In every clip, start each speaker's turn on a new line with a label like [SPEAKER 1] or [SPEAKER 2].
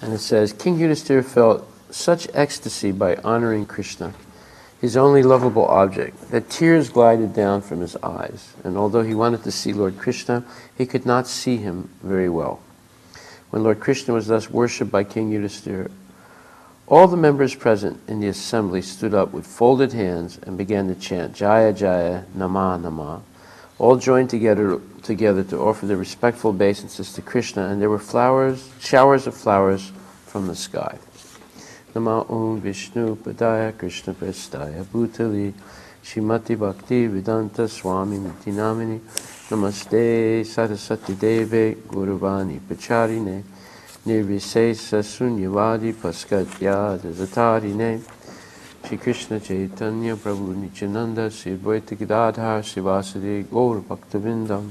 [SPEAKER 1] And it says, King Yudhisthira felt such ecstasy by honoring Krishna, his only lovable object, that tears glided down from his eyes. And although he wanted to see Lord Krishna, he could not see him very well. When Lord Krishna was thus worshipped by King Yudhisthira, all the members present in the assembly stood up with folded hands and began to chant, Jaya Jaya, Nama Nama. All joined together to offer their respectful obeisances to Krishna, and there were showers of flowers from the sky. Nama Om Vishnu Padaya Krishna Prestaya Bhutali Shrimati Bhakti Vedanta Swami Niti Namini Namaste Saraswati Deve Guruvani Pacharine Nirvisesa Sunyavadi Paskatya Dazatarine Shri Krishna Chaitanya Prabhu Nityananda Sri Advaita Gadadhar Srivasadi Gaur Bhaktavindam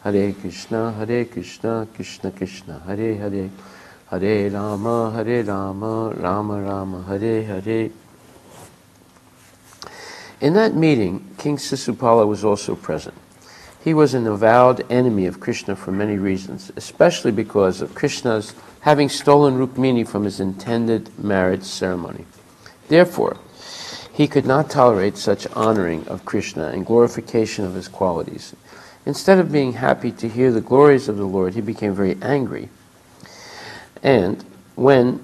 [SPEAKER 1] Hare Krishna Krishna Krishna Hare Hare Hare Rama Rama Rama Hare Hare. In that meeting, King Sisupala was also present. He was an avowed enemy of Krishna for many reasons, especially because of Krishna's having stolen Rukmini from his intended marriage ceremony. Therefore, he could not tolerate such honoring of Krishna and glorification of his qualities. Instead of being happy to hear the glories of the Lord, he became very angry. And when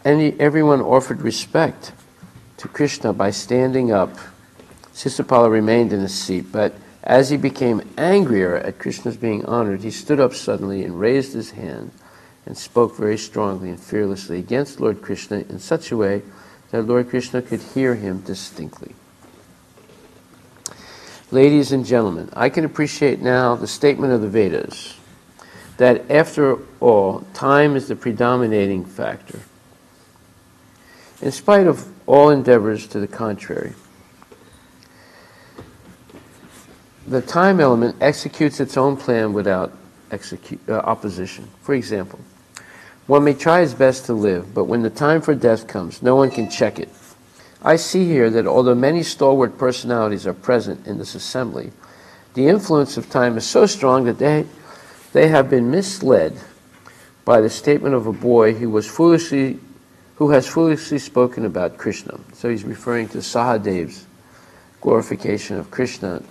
[SPEAKER 1] everyone offered respect to Krishna by standing up, Sisupala remained in his seat, but as he became angrier at Krishna's being honored, he stood up suddenly and raised his hand and spoke very strongly and fearlessly against Lord Krishna in such a way that Lord Krishna could hear him distinctly. Ladies and gentlemen, I can appreciate now the statement of the Vedas that after all, time is the predominating factor. In spite of all endeavors to the contrary, the time element executes its own plan without opposition. For example, one may try his best to live, but when the time for death comes, no one can check it. I see here that although many stalwart personalities are present in this assembly, the influence of time is so strong that they have been misled by the statement of a boy who has foolishly spoken about Krishna. So he's referring to Sahadev's glorification of Krishna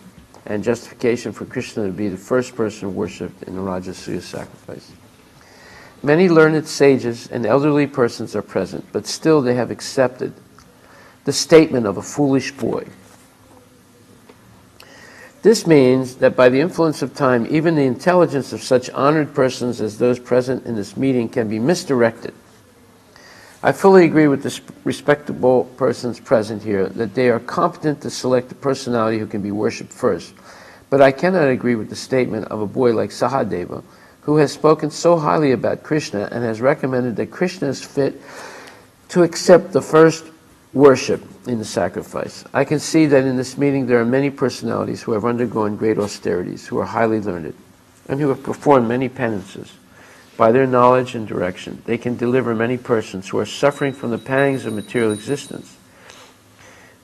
[SPEAKER 1] and justification for Krishna to be the first person worshipped in the Rajasuya sacrifice. Many learned sages and elderly persons are present, but still they have accepted the statement of a foolish boy. This means that by the influence of time, even the intelligence of such honored persons as those present in this meeting can be misdirected. I fully agree with the respectable persons present here that they are competent to select the personality who can be worshipped first, but I cannot agree with the statement of a boy like Sahadeva, who has spoken so highly about Krishna and has recommended that Krishna is fit to accept the first worship in the sacrifice. I can see that in this meeting there are many personalities who have undergone great austerities, who are highly learned, and who have performed many penances. By their knowledge and direction, they can deliver many persons who are suffering from the pangs of material existence.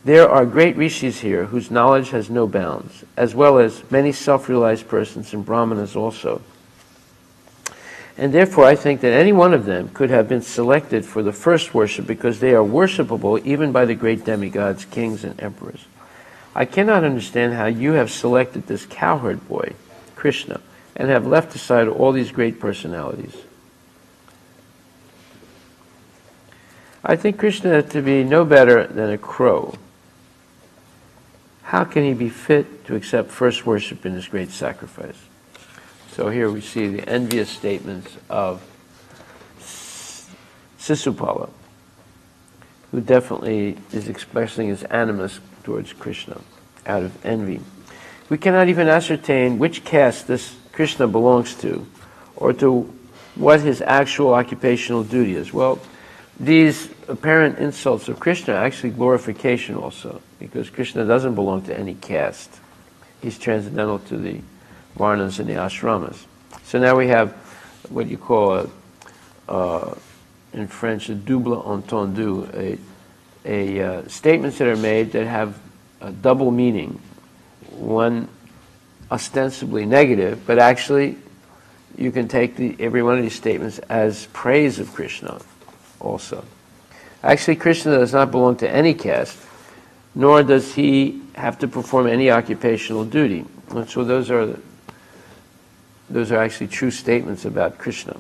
[SPEAKER 1] There are great rishis here whose knowledge has no bounds, as well as many self-realized persons and brahmanas also. And therefore I think that any one of them could have been selected for the first worship because they are worshipable even by the great demigods, kings, and emperors. I cannot understand how you have selected this cowherd boy, Krishna, and have left aside all these great personalities. I think Krishna to be no better than a crow. How can he be fit to accept first worship in this great sacrifice? So here we see the envious statements of Sisupala, who definitely is expressing his animus towards Krishna out of envy. We cannot even ascertain which caste this Krishna belongs to, or to what his actual occupational duty is. Well, these apparent insults of Krishna are actually glorification also, because Krishna doesn't belong to any caste. He's transcendental to the varnas and the ashramas. So now we have what you call in French a double entendu, statements that are made that have a double meaning. One ostensibly negative, but actually you can take every one of these statements as praise of Krishna also. Actually, Krishna does not belong to any caste, nor does he have to perform any occupational duty. And so those are actually true statements about Krishna.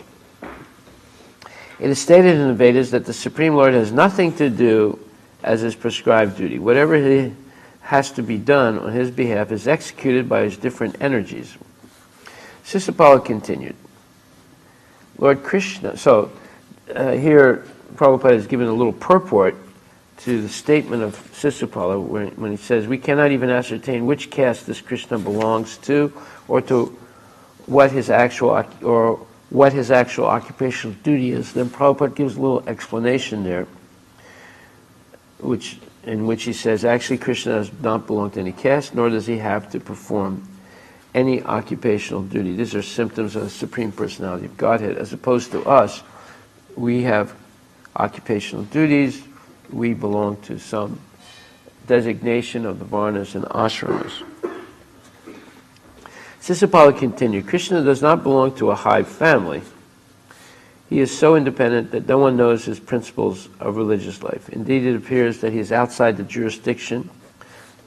[SPEAKER 1] It is stated in the Vedas that the Supreme Lord has nothing to do as his prescribed duty. Whatever he has to be done on his behalf is executed by his different energies. Sisupala continued, Lord Krishna, so here Prabhupada is given a little purport to the statement of Sisupala when he says, we cannot even ascertain which caste this Krishna belongs to or to what his actual occupational duty is. Then Prabhupada gives a little explanation there, in which he says, actually Krishna does not belong to any caste, nor does he have to perform any occupational duty. These are symptoms of the Supreme Personality of Godhead. As opposed to us, we have occupational duties, we belong to some designation of the varnas and ashramas. Sisupala continued, Krishna does not belong to a hive family. He is so independent that no one knows his principles of religious life. Indeed, it appears that he is outside the jurisdiction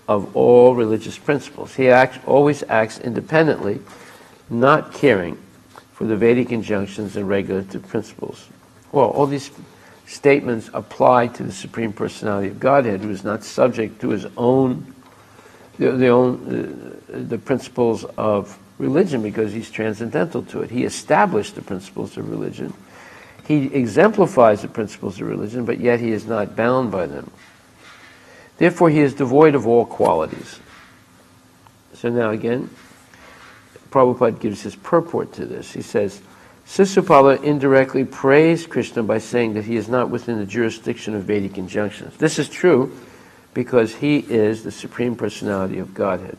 [SPEAKER 1] of all religious principles. He always acts independently, not caring for the Vedic injunctions and regulative principles. Well, all these statements apply to the Supreme Personality of Godhead, who is not subject to his own the principles of religion, because he's transcendental to it. He established the principles of religion. He exemplifies the principles of religion, but yet he is not bound by them. Therefore, he is devoid of all qualities. So now again, Prabhupada gives his purport to this. He says, Sisupala indirectly praised Krishna by saying that he is not within the jurisdiction of Vedic injunctions. This is true because he is the Supreme Personality of Godhead.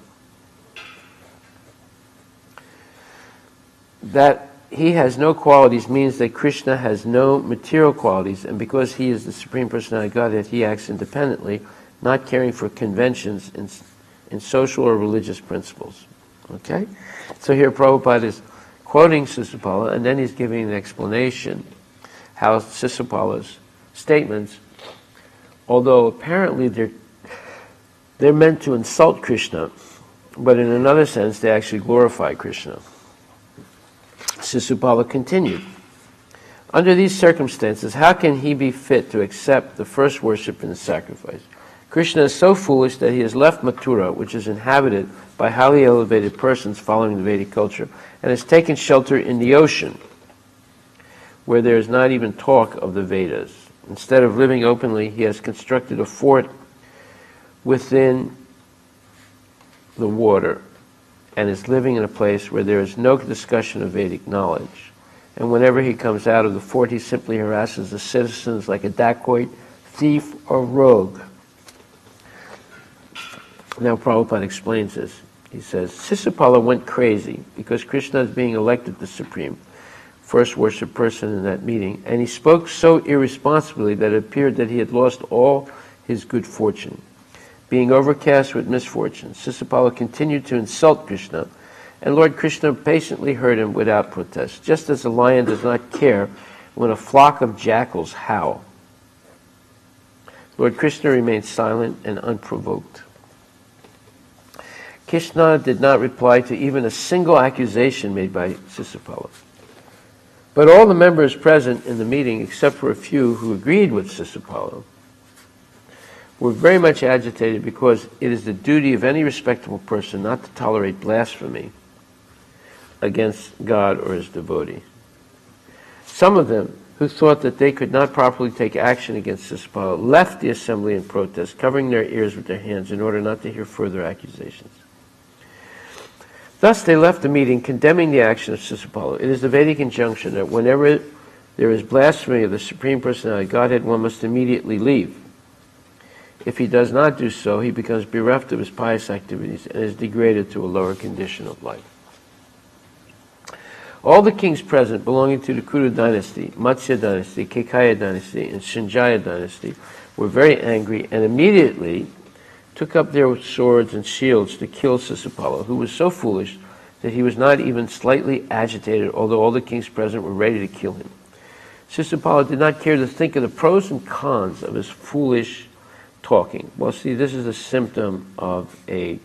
[SPEAKER 1] That he has no qualities means that Krishna has no material qualities, and because he is the Supreme Personality of Godhead, he acts independently, not caring for conventions in social or religious principles. Okay? So here Prabhupada is quoting Sisupala, and then he's giving an explanation how Sisupala's statements, although apparently they're meant to insult Krishna, but in another sense they actually glorify Krishna. Sisupala continued, under these circumstances, how can he be fit to accept the first worship and the sacrifice? Krishna is so foolish that he has left Mathura, which is inhabited by highly elevated persons following the Vedic culture, and has taken shelter in the ocean, where there is not even talk of the Vedas. Instead of living openly, he has constructed a fort within the water, and is living in a place where there is no discussion of Vedic knowledge. And whenever he comes out of the fort, he simply harasses the citizens like a dacoit, thief, or rogue. Now Prabhupada explains this. He says, Sisupala went crazy because Krishna is being elected the Supreme, first worship person in that meeting, and he spoke so irresponsibly that it appeared that he had lost all his good fortune. Being overcast with misfortune, Sisupala continued to insult Krishna, and Lord Krishna patiently heard him without protest, just as a lion does not care when a flock of jackals howl. Lord Krishna remained silent and unprovoked. Krishna did not reply to even a single accusation made by Sisupala. But all the members present in the meeting, except for a few who agreed with Sisupala, were very much agitated because it is the duty of any respectable person not to tolerate blasphemy against God or his devotee. Some of them, who thought that they could not properly take action against Sisupala, left the assembly in protest, covering their ears with their hands in order not to hear further accusations. Thus they left the meeting condemning the action of Sisupala. It is the Vedic injunction that whenever there is blasphemy of the Supreme Personality of Godhead, one must immediately leave. If he does not do so, he becomes bereft of his pious activities and is degraded to a lower condition of life. All the kings present belonging to the Kuru dynasty, Matsya dynasty, Kekaya dynasty, and Sanjaya dynasty were very angry and immediately took up their swords and shields to kill Sisupala, who was so foolish that he was not even slightly agitated, although all the kings present were ready to kill him. Sisupala did not care to think of the pros and cons of his foolish talking. Well, see, this is a symptom of a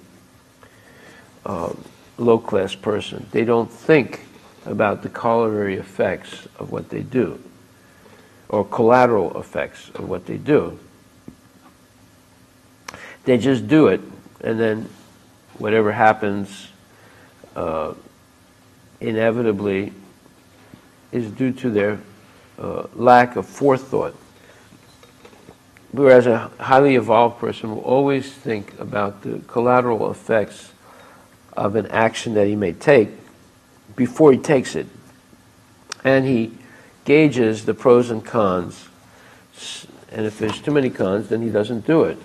[SPEAKER 1] low-class person. They don't think about the corollary effects of what they do, or collateral effects of what they do. They just do it, and then whatever happens inevitably is due to their lack of forethought. Whereas a highly evolved person will always think about the collateral effects of an action that he may take before he takes it. And he gauges the pros and cons, and if there's too many cons, then he doesn't do it.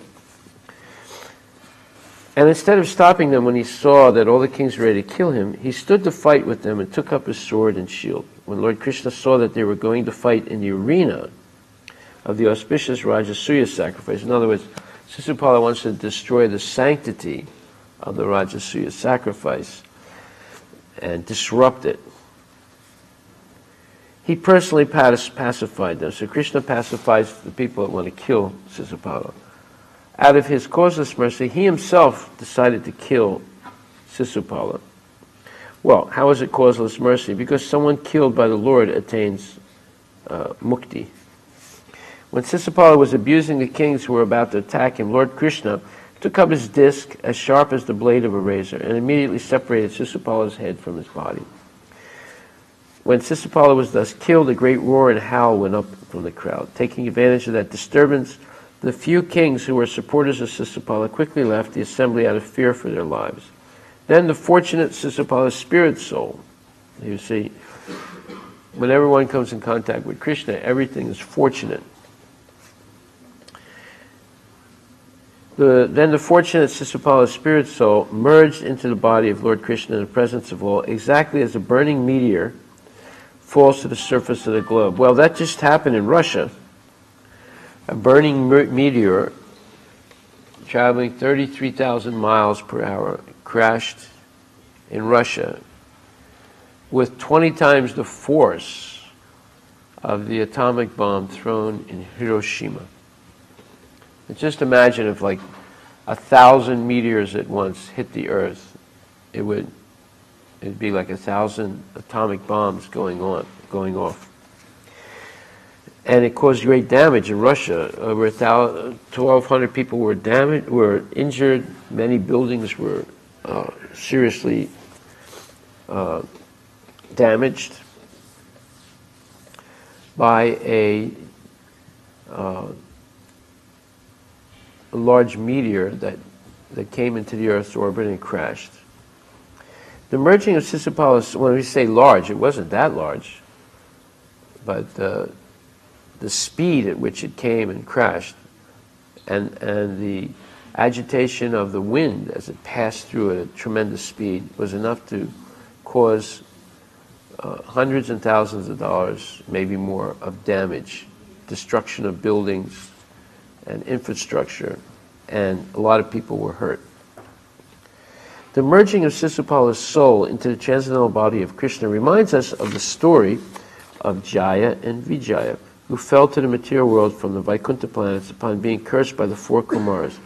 [SPEAKER 1] And instead of stopping them when he saw that all the kings were ready to kill him, he stood to fight with them and took up his sword and shield. When Lord Krishna saw that they were going to fight in the arena of the auspicious Rajasuya sacrifice, in other words, Sisupala wants to destroy the sanctity of the Rajasuya sacrifice and disrupt it. He personally pacified them. So Krishna pacifies the people that want to kill Sisupala. Out of his causeless mercy, he himself decided to kill Sisupala. Well, how is it causeless mercy? Because someone killed by the Lord attains mukti. When Sisupala was abusing the kings who were about to attack him, Lord Krishna took up his disc as sharp as the blade of a razor and immediately separated Sisupala's head from his body. When Sisupala was thus killed, a great roar and howl went up from the crowd. Taking advantage of that disturbance, the few kings who were supporters of Sisupala quickly left the assembly out of fear for their lives. Then the fortunate Sisupala's spirit soul, you see, when everyone comes in contact with Krishna, everything is fortunate. Then the fortunate Sisupala's spirit soul merged into the body of Lord Krishna in the presence of all, exactly as a burning meteor falls to the surface of the globe. Well, that just happened in Russia. A burning meteor traveling 33,000 miles per hour crashed in Russia with 20 times the force of the atomic bomb thrown in Hiroshima. And just imagine if like 1,000 meteors at once hit the Earth. It'd be like 1,000 atomic bombs going off. And it caused great damage in Russia. Over 1,200 people were injured. Many buildings were seriously damaged by a large meteor that came into the Earth's orbit and crashed. The merging of Sisupala, when we say large, it wasn't that large, but the speed at which it came and crashed, and the agitation of the wind as it passed through at a tremendous speed was enough to cause hundreds and thousands of dollars, maybe more, of damage, destruction of buildings and infrastructure, and a lot of people were hurt. The merging of Sisupala's soul into the transcendental body of Krishna reminds us of the story of Jaya and Vijaya, who fell to the material world from the Vaikuntha planets upon being cursed by the four Kumaras.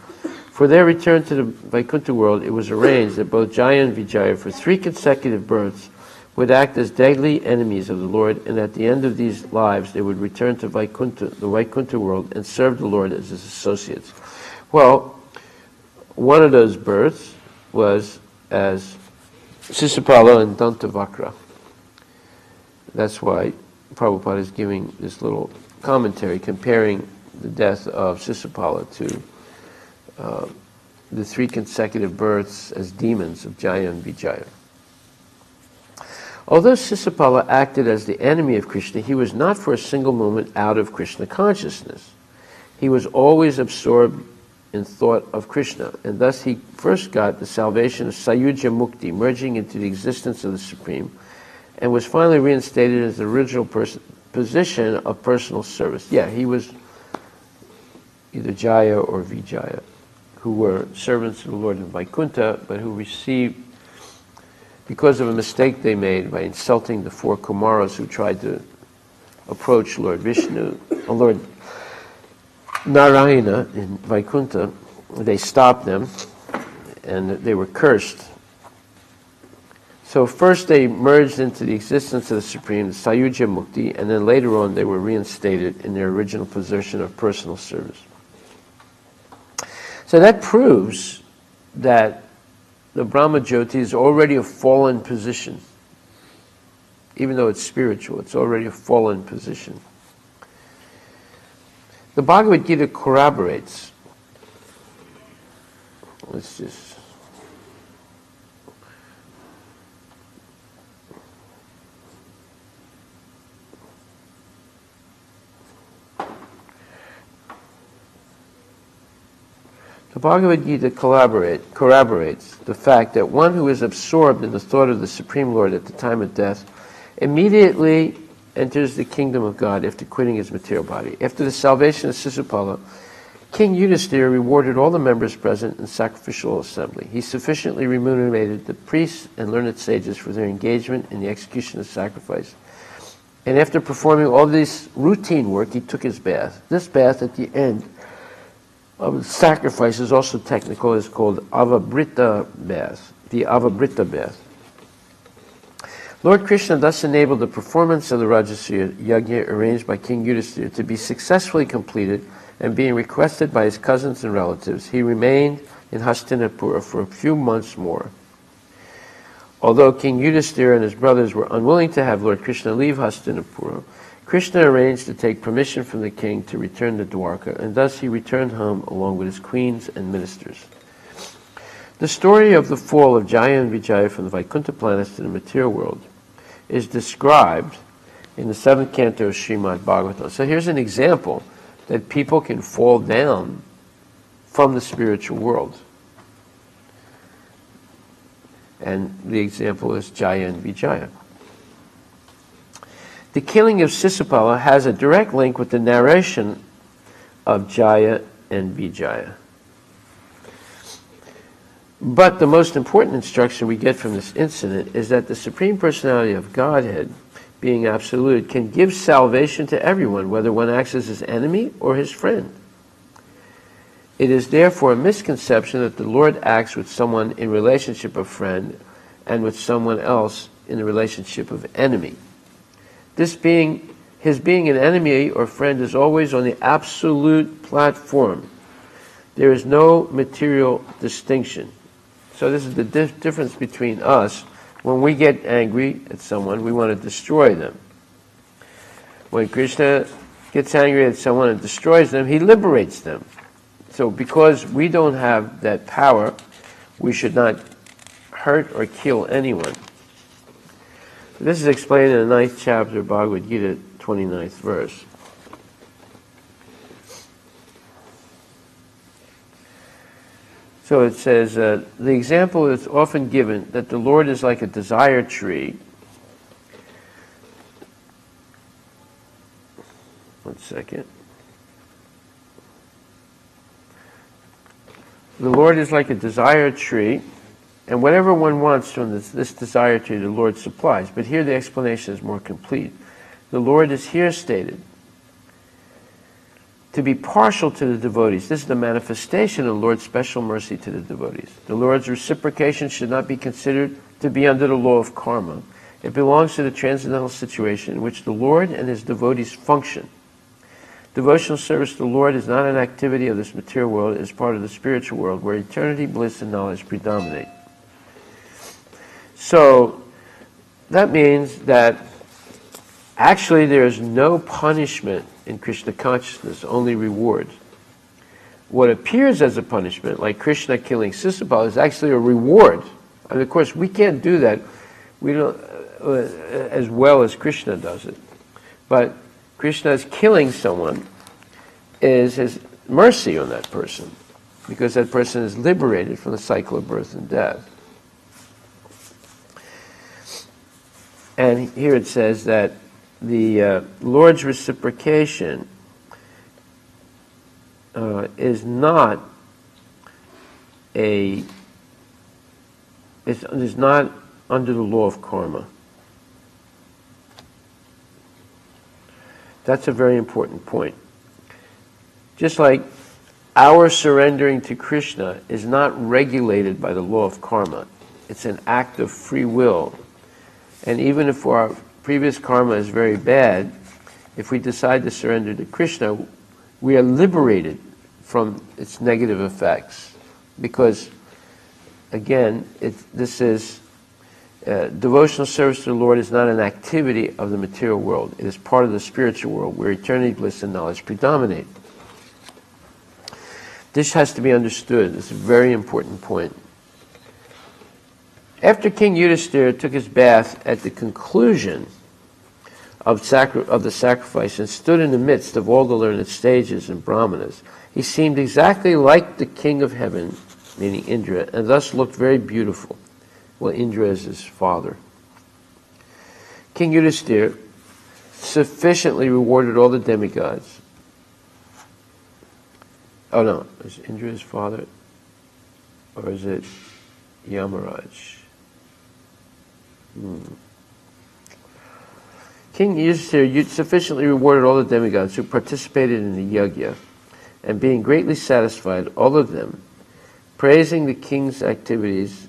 [SPEAKER 1] For their return to the Vaikuntha world, it was arranged that both Jaya and Vijaya, for 3 consecutive births, would act as deadly enemies of the Lord, and at the end of these lives, they would return to Vaikuntha, the Vaikuntha world, and serve the Lord as his associates. Well, one of those births was as Sisupala and Dantavakra. That's why Prabhupada is giving this little commentary comparing the death of Sisupala to the 3 consecutive births as demons of Jaya and Vijaya. Although Sisupala acted as the enemy of Krishna, he was not for a single moment out of Krishna consciousness. He was always absorbed in thought of Krishna, and thus he first got the salvation of Sayuja Mukti, merging into the existence of the Supreme, and was finally reinstated as the original position of personal service. Yeah, he was either Jaya or Vijaya, who were servants of the Lord in Vaikuntha, but who received because of a mistake they made by insulting the 4 Kumaras who tried to approach Lord Vishnu, Lord Narayana in Vaikuntha. They stopped them, and they were cursed. So first they merged into the existence of the Supreme, the Sayuja Mukti, and then later on they were reinstated in their original position of personal service. So that proves that the Brahma Jyoti is already a fallen position. Even though it's spiritual, it's already a fallen position. The Bhagavad Gita corroborates. Let's just... The Bhagavad Gita corroborates the fact that one who is absorbed in the thought of the Supreme Lord at the time of death immediately enters the kingdom of God after quitting his material body. After the salvation of Sisupala, King Yudhisthira rewarded all the members present in sacrificial assembly. He sufficiently remunerated the priests and learned sages for their engagement in the execution of sacrifice. And after performing all this routine work, he took his bath. This bath at the end of sacrifice is also technical, is called Avabrita bath, the Avabrita bath. Lord Krishna thus enabled the performance of the Rajasuya Yajna arranged by King Yudhisthira to be successfully completed, and being requested by his cousins and relatives, he remained in Hastinapura for a few months more. Although King Yudhisthira and his brothers were unwilling to have Lord Krishna leave Hastinapura, Krishna arranged to take permission from the king to return to Dwarka, and thus he returned home along with his queens and ministers. The story of the fall of Jaya and Vijaya from the Vaikuntha planets to the material world is described in the 7th canto of Srimad Bhagavatam. So here's an example that people can fall down from the spiritual world. And the example is Jaya and Vijaya. The killing of Sisupala has a direct link with the narration of Jaya and Vijaya. But the most important instruction we get from this incident is that the Supreme Personality of Godhead, being absolute, can give salvation to everyone, whether one acts as his enemy or his friend. It is therefore a misconception that the Lord acts with someone in relationship of friend and with someone else in the relationship of enemy. His being an enemy or friend is always on the absolute platform. There is no material distinction. So this is the difference between us. When we get angry at someone, we want to destroy them. When Krishna gets angry at someone and destroys them, he liberates them. So because we don't have that power, we should not hurt or kill anyone. This is explained in the 9th chapter of Bhagavad Gita, 29th verse. So it says, the example is often given that the Lord is like a desire tree. One second. The Lord is like a desire tree, and whatever one wants from this desire tree, the Lord supplies. But here the explanation is more complete. The Lord is here stated to be partial to the devotees. This is the manifestation of the Lord's special mercy to the devotees. The Lord's reciprocation should not be considered to be under the law of karma. It belongs to the transcendental situation in which the Lord and his devotees function. Devotional service to the Lord is not an activity of this material world. It is part of the spiritual world where eternity, bliss, and knowledge predominate. So that means that actually there is no punishment in Krishna consciousness, only reward. What appears as a punishment, like Krishna killing Sisupala, is actually a reward. And of course, we can't do that. We don't as well as Krishna does it. But Krishna's killing someone is his mercy on that person, because that person is liberated from the cycle of birth and death. And here it says that the Lord's reciprocation is not under the law of karma. That's a very important point. Just like our surrendering to Krishna is not regulated by the law of karma. It's an act of free will. And even if our previous karma is very bad, if we decide to surrender to Krishna, we are liberated from its negative effects. Because, again, devotional service to the Lord is not an activity of the material world. It is part of the spiritual world where eternity, bliss, and knowledge predominate. This has to be understood. It's a very important point. After King Yudhisthira took his bath at the conclusion of the sacrifice and stood in the midst of all the learned sages and brahmanas, he seemed exactly like the king of heaven, meaning Indra, and thus looked very beautiful. Well, Indra is his father. King Yudhisthira sufficiently rewarded all the demigods. Oh no, is Indra his father? Or is it Yamaraj? King Yudhisthira sufficiently rewarded all the demigods who participated in the yajna, and being greatly satisfied, all of them, praising the king's activities.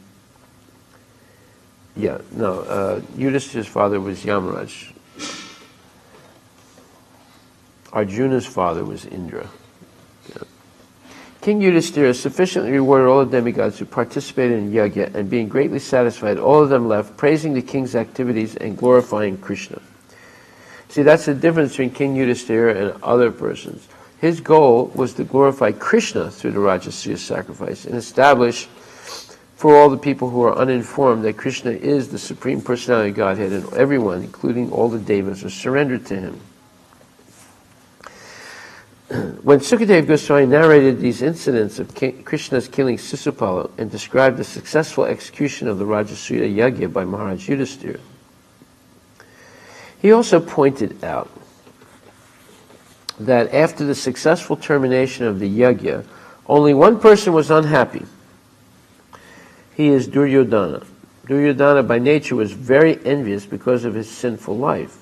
[SPEAKER 1] Yudhisthira's father was Yamaraj. Arjuna's father was Indra. Yeah. King Yudhisthira sufficiently rewarded all the demigods who participated in yajna, and being greatly satisfied, all of them left, praising the king's activities and glorifying Krishna. See, that's the difference between King Yudhisthira and other persons. His goal was to glorify Krishna through the Rajasuya sacrifice and establish for all the people who are uninformed that Krishna is the Supreme Personality of Godhead, and everyone, including all the devas, are surrendered to him. When Sukadeva Goswami narrated these incidents of Krishna's killing Sisupala and described the successful execution of the Rajasuya Yajna by Maharaj Yudhisthira, he also pointed out that after the successful termination of the yajna, only one person was unhappy. He is Duryodhana. Duryodhana by nature was very envious because of his sinful life.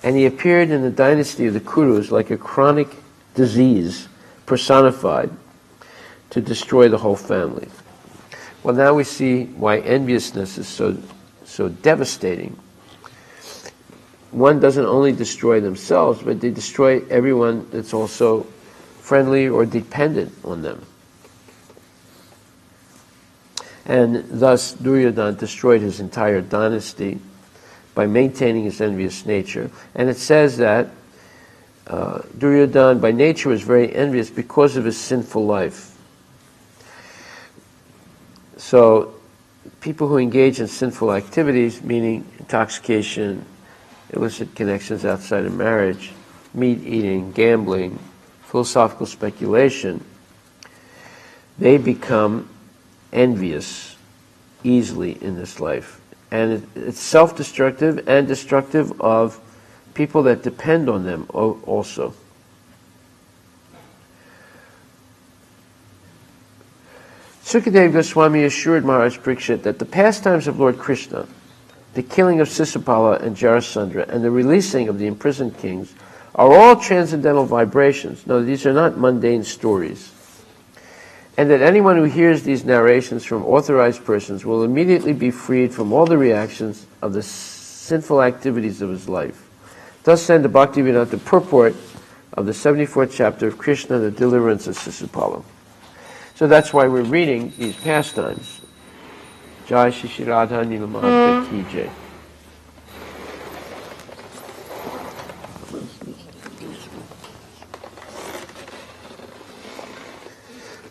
[SPEAKER 1] And he appeared in the dynasty of the Kurus like a chronic disease personified to destroy the whole family. Well, now we see why enviousness is so devastating. One doesn't only destroy themselves, but they destroy everyone that's also friendly or dependent on them. And thus Duryodhana destroyed his entire dynasty by maintaining his envious nature. And it says that Duryodhana by nature was very envious because of his sinful life. So people who engage in sinful activities, meaning intoxication, illicit connections outside of marriage, meat eating, gambling, philosophical speculation, they become envious easily in this life. And it's self-destructive and destructive of people that depend on them also. Sukadeva Goswami assured Maharaj Parikshit that the pastimes of Lord Krishna, the killing of Sisupala and Jarasandha, and the releasing of the imprisoned kings are all transcendental vibrations. No, these are not mundane stories. And that anyone who hears these narrations from authorized persons will immediately be freed from all the reactions of the sinful activities of his life. Thus then the Bhaktivedanta purport of the 74th chapter of Krishna, the deliverance of Sisupala. So that's why we're reading these pastimes. Jai Shri Radha Nilamanta Ki Jai.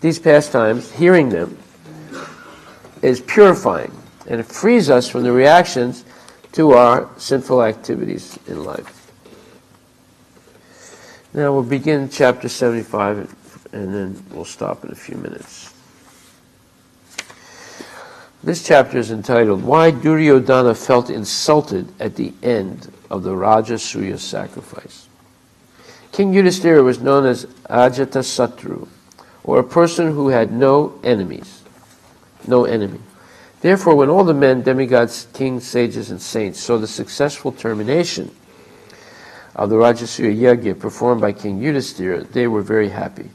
[SPEAKER 1] These pastimes, hearing them, is purifying, and it frees us from the reactions to our sinful activities in life. Now we'll begin chapter 75, and then we'll stop in a few minutes. This chapter is entitled, Why Duryodhana Felt Insulted at the End of the Rajasuya Sacrifice. King Yudhisthira was known as Ajatasatru, or a person who had no enemies, no enemy. Therefore, when all the men, demigods, kings, sages, and saints saw the successful termination of the Rajasuya Yajna performed by King Yudhisthira, they were very happy.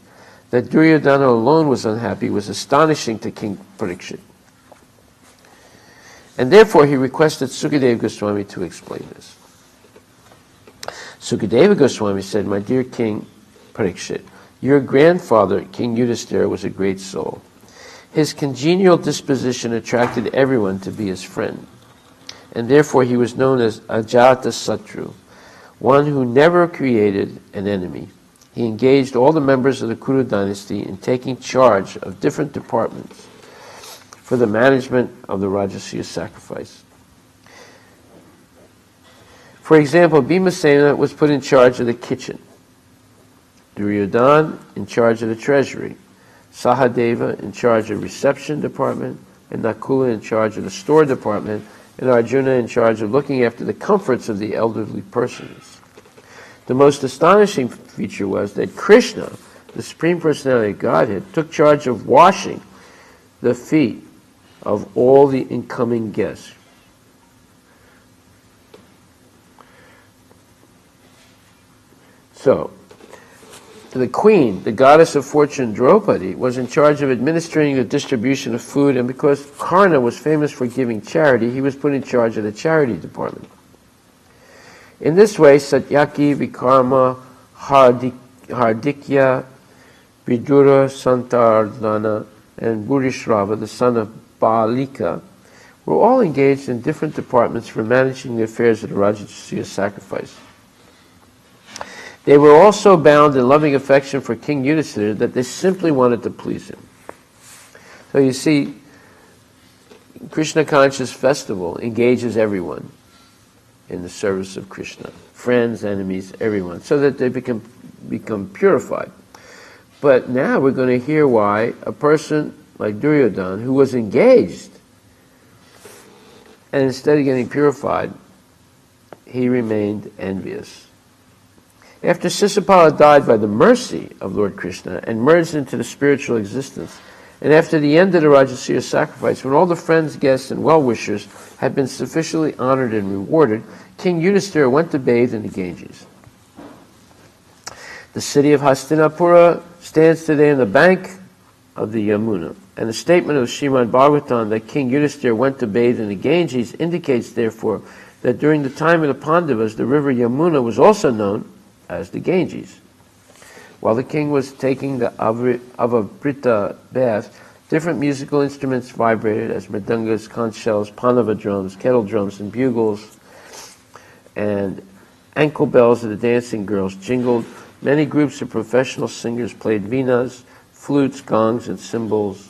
[SPEAKER 1] That Duryodhana alone was unhappy was astonishing to King Parikshit. And therefore he requested Sukadeva Goswami to explain this. Sukadeva Goswami said, "My dear King Parikshit, your grandfather, King Yudhisthira, was a great soul. His congenial disposition attracted everyone to be his friend, and therefore he was known as Ajata Satru, one who never created an enemy. He engaged all the members of the Kuru dynasty in taking charge of different departments for the management of the Rajasuya sacrifice. For example, Bhimasena was put in charge of the kitchen, Duryodhana in charge of the treasury, Sahadeva in charge of reception department, and Nakula in charge of the store department, and Arjuna in charge of looking after the comforts of the elderly persons. The most astonishing feature was that Krishna, the Supreme Personality of Godhead, took charge of washing the feet of all the incoming guests. So, the queen, the goddess of fortune Draupadi, was in charge of administering the distribution of food, and because Karna was famous for giving charity, he was put in charge of the charity department. In this way, Satyaki, Vikarma, Hardikya, Vidura, Santardana, and Burishrava, the son of Balika, were all engaged in different departments for managing the affairs of the Rajasuya sacrifice. They were all so bound in loving affection for King Yudhisthira that they simply wanted to please him. So you see, Krishna Conscious Festival engages everyone in the service of Krishna. Friends, enemies, everyone, so that they become purified. But now we're going to hear why a person like Duryodhana, who was engaged, and instead of getting purified, he remained envious. After Sisupala died by the mercy of Lord Krishna and merged into the spiritual existence, and after the end of the Rajasuya sacrifice, when all the friends, guests, and well-wishers had been sufficiently honored and rewarded, King Yudhisthira went to bathe in the Ganges. The city of Hastinapura stands today on the bank of the Yamuna, and the statement of Srimad Bhagavatam that King Yudhisthira went to bathe in the Ganges indicates, therefore, that during the time of the Pandavas, the river Yamuna was also known as the Ganges. While the king was taking the Avabrita bath, different musical instruments vibrated as mridangas, conch shells, panava drums, kettle drums, and bugles, and ankle bells of the dancing girls jingled. Many groups of professional singers played veenas, flutes, gongs, and cymbals,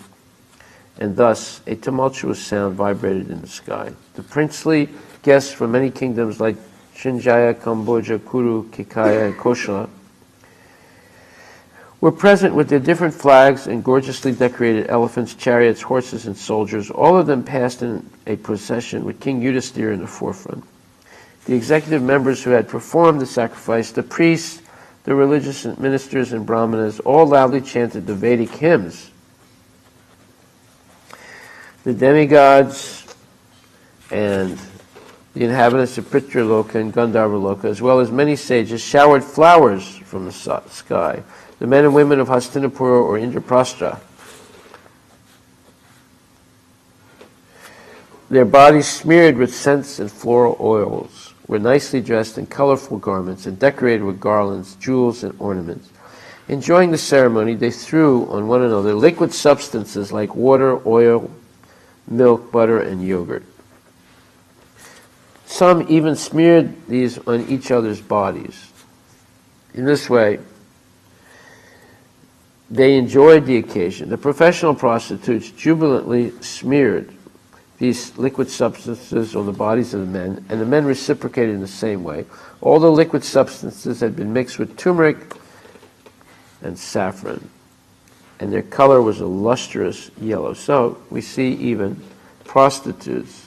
[SPEAKER 1] and thus a tumultuous sound vibrated in the sky. The princely guests from many kingdoms like Shinjaya, Kamboja, Kuru, Kikaya, and Koshala were present with their different flags and gorgeously decorated elephants, chariots, horses, and soldiers. All of them passed in a procession with King Yudhisthira in the forefront. The executive members who had performed the sacrifice, the priests, the religious ministers, and brahmanas all loudly chanted the Vedic hymns. The demigods and the inhabitants of Pitraloka and Gandharvaloka, as well as many sages, showered flowers from the sky. The men and women of Hastinapura or Indraprastha, their bodies smeared with scents and floral oils, were nicely dressed in colorful garments and decorated with garlands, jewels, and ornaments. Enjoying the ceremony, they threw on one another liquid substances like water, oil, milk, butter, and yogurt. Some even smeared these on each other's bodies. In this way, they enjoyed the occasion. The professional prostitutes jubilantly smeared these liquid substances on the bodies of the men, and the men reciprocated in the same way. All the liquid substances had been mixed with turmeric and saffron, and their color was a lustrous yellow. So we see even prostitutes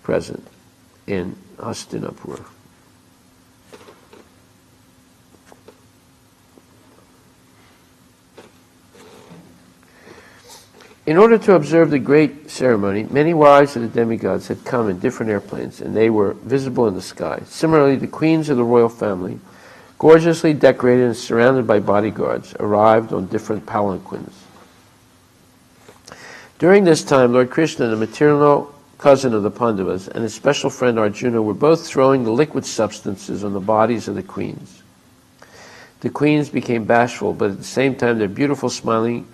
[SPEAKER 1] present in Hastinapur. In order to observe the great ceremony, many wives of the demigods had come in different airplanes, and they were visible in the sky. Similarly, the queens of the royal family, gorgeously decorated and surrounded by bodyguards, arrived on different palanquins. During this time, Lord Krishna, the maternal cousin of the Pandavas, and his special friend Arjuna were both throwing the liquid substances on the bodies of the queens. The queens became bashful, but at the same time their beautiful smiling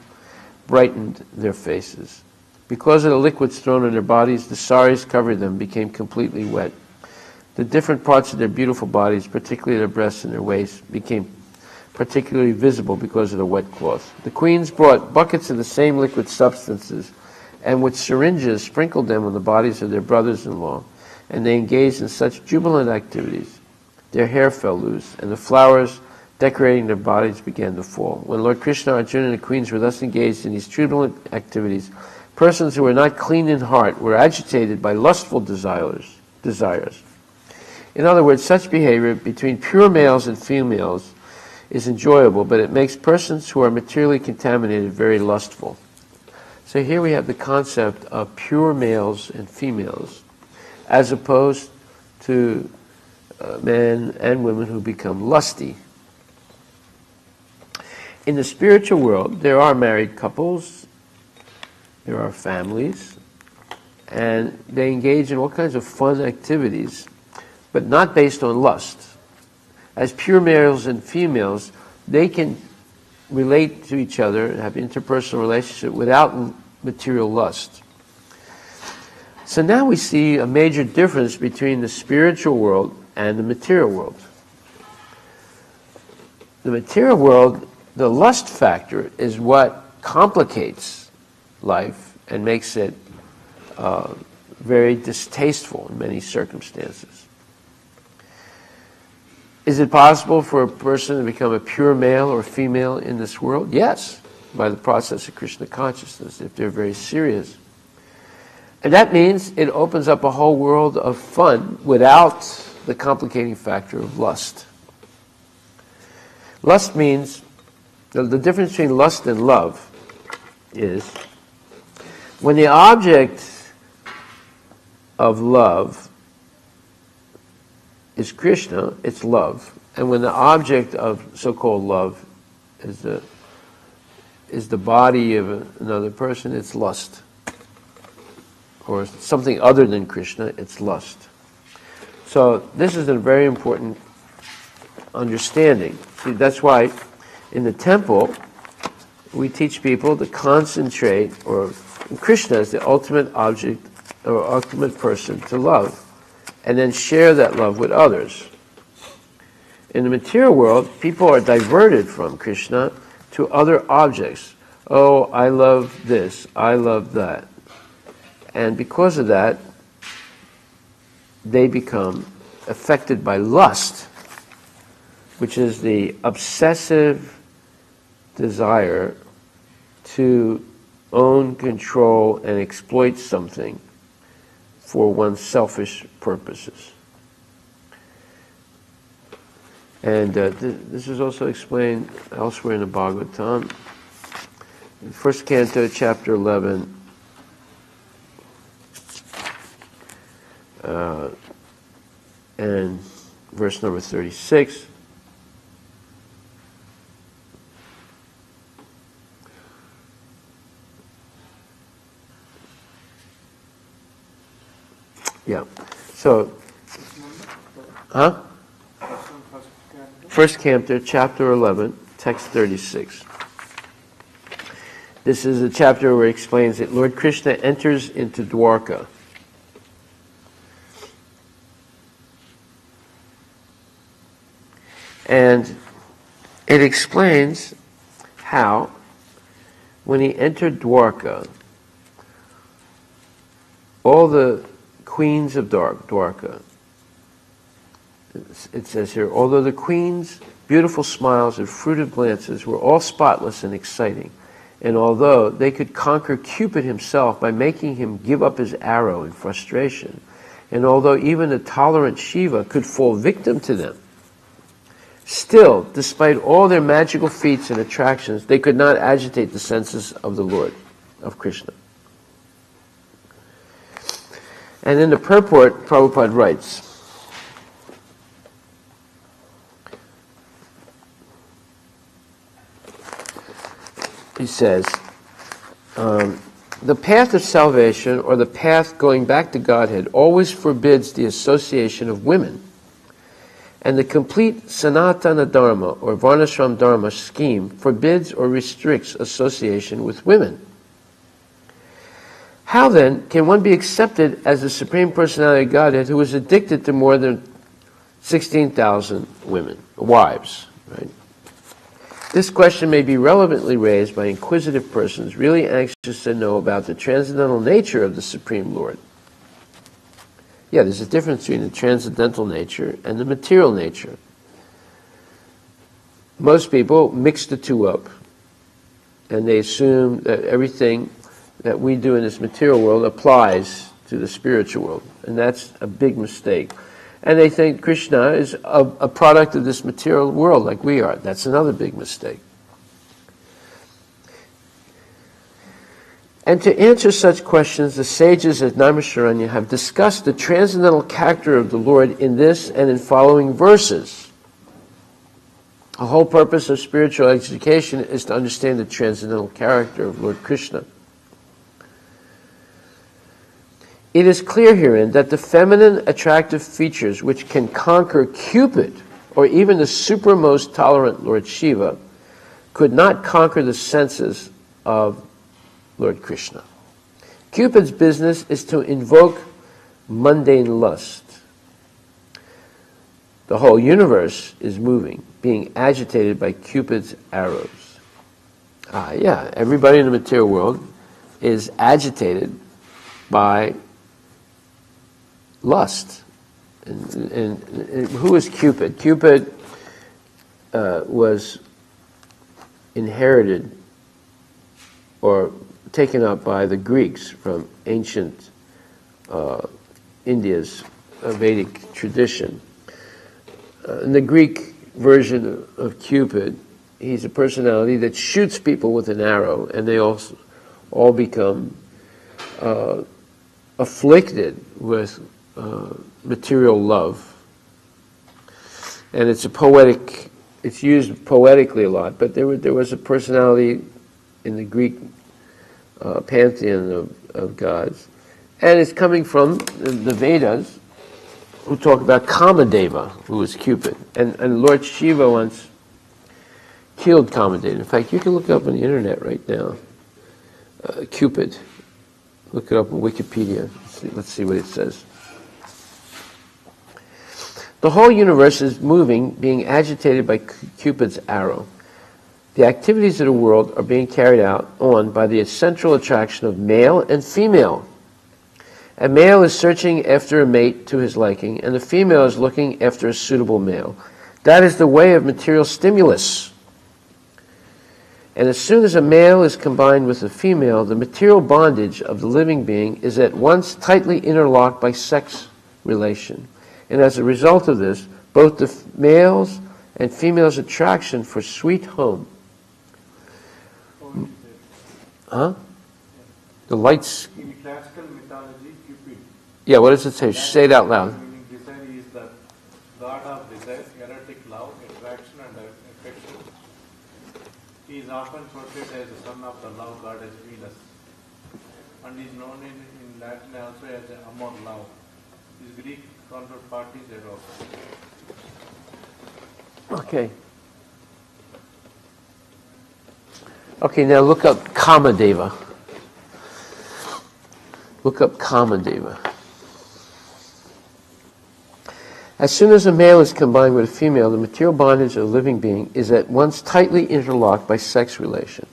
[SPEAKER 1] brightened their faces. Because of the liquids thrown on their bodies, the saris covering them became completely wet. The different parts of their beautiful bodies, particularly their breasts and their waists, became particularly visible because of the wet cloth. The queens brought buckets of the same liquid substances and with syringes sprinkled them on the bodies of their brothers-in-law, and they engaged in such jubilant activities. Their hair fell loose, and the flowers decorating their bodies began to fall. When Lord Krishna, Arjuna, and the queens were thus engaged in these jubilant activities, persons who were not clean in heart were agitated by lustful desires. In other words, such behavior between pure males and females is enjoyable, but it makes persons who are materially contaminated very lustful. So here we have the concept of pure males and females, as opposed to men and women who become lusty. In the spiritual world, there are married couples, there are families, and they engage in all kinds of fun activities, but not based on lust. As pure males and females, they can relate to each other and have interpersonal relationship without material lust. So now we see a major difference between the spiritual world and the material world. The material world, the lust factor is what complicates life and makes it very distasteful in many circumstances. Is it possible for a person to become a pure male or female in this world? Yes, by the process of Krishna consciousness, if they're very serious. And that means it opens up a whole world of fun without the complicating factor of lust. Lust means, the difference between lust and love is when the object of love is Krishna, it's love. And when the object of so-called love is the body of another person, it's lust. Or something other than Krishna, it's lust. So this is a very important understanding. See, that's why in the temple we teach people to concentrate, or Krishna is the ultimate object or ultimate person to love, and then share that love with others. In the material world, people are diverted from Krishna to other objects. Oh, I love this, I love that. And because of that, they become affected by lust, which is the obsessive desire to own, control, and exploit something for one's selfish purposes. And this is also explained elsewhere in the Bhagavatam. In first canto, chapter 11, and verse number 36. Yeah. So, First Canto, chapter 11, text 36. This is a chapter where it explains that Lord Krishna enters into Dwarka. And it explains how, when he entered Dwarka, all the queens of Dwarka, it says here, although the queen's beautiful smiles and fruitive glances were all spotless and exciting, and although they could conquer Cupid himself by making him give up his arrow in frustration, and although even the tolerant Shiva could fall victim to them, still, despite all their magical feats and attractions, they could not agitate the senses of the Lord. of Krishna. And in the purport, Prabhupada writes, he says, the path of salvation, or the path going back to Godhead, always forbids the association of women. And the complete Sanatana Dharma, or Varnashram Dharma scheme, forbids or restricts association with women. How then can one be accepted as the Supreme Personality of Godhead who is addicted to more than 16,000 women, wives, right? This question may be relevantly raised by inquisitive persons really anxious to know about the transcendental nature of the Supreme Lord. Yeah, there's a difference between the transcendental nature and the material nature. Most people mix the two up, and they assume that everything that we do in this material world applies to the spiritual world, and that's a big mistake. And they think Krishna is a product of this material world like we are. That's another big mistake. And to answer such questions, the sages at Naimisharanya have discussed the transcendental character of the Lord in this and in following verses. The whole purpose of spiritual education is to understand the transcendental character of Lord Krishna. It is clear herein that the feminine attractive features which can conquer Cupid, or even the supramost tolerant Lord Shiva, could not conquer the senses of Lord Krishna. Cupid's business is to invoke mundane lust. The whole universe is moving, being agitated by Cupid's arrows. Yeah, everybody in the material world is agitated by lust. And who is Cupid? Cupid was inherited or taken up by the Greeks from ancient India's Vedic tradition. In the Greek version of Cupid, he's a personality that shoots people with an arrow, and they all become afflicted with material love. And it's used poetically a lot, but there was a personality in the Greek pantheon of gods, and it's coming from the Vedas, who talk about Kamadeva, who was Cupid, and Lord Shiva once killed Kamadeva. In fact, you can look it up on the internet right now. Cupid, look it up on Wikipedia. Let's see what it says. The whole universe is moving, being agitated by Cupid's arrow. The activities of the world are being carried on by the central attraction of male and female. A male is searching after a mate to his liking, and the female is looking after a suitable male. That is the way of material stimulus. And as soon as a male is combined with a female, the material bondage of the living being is at once tightly interlocked by sex relation. And as a result of this, both the male's and female's attraction for sweet home. Huh? The lights.
[SPEAKER 2] In classical mythology, Cupid.
[SPEAKER 1] Yeah, what does it say? Say it out loud.
[SPEAKER 2] Meaning desire is the god of desire, erotic love, attraction, and affection. He is often portrayed as the son of the love goddess Venus, and is known in Latin also as the Amor love. His Greek counterpart is Eros.
[SPEAKER 1] Okay. Okay, now look up Kamadeva. Look up Kamadeva. As soon as a male is combined with a female, the material bondage of a living being is at once tightly interlocked by sex relation.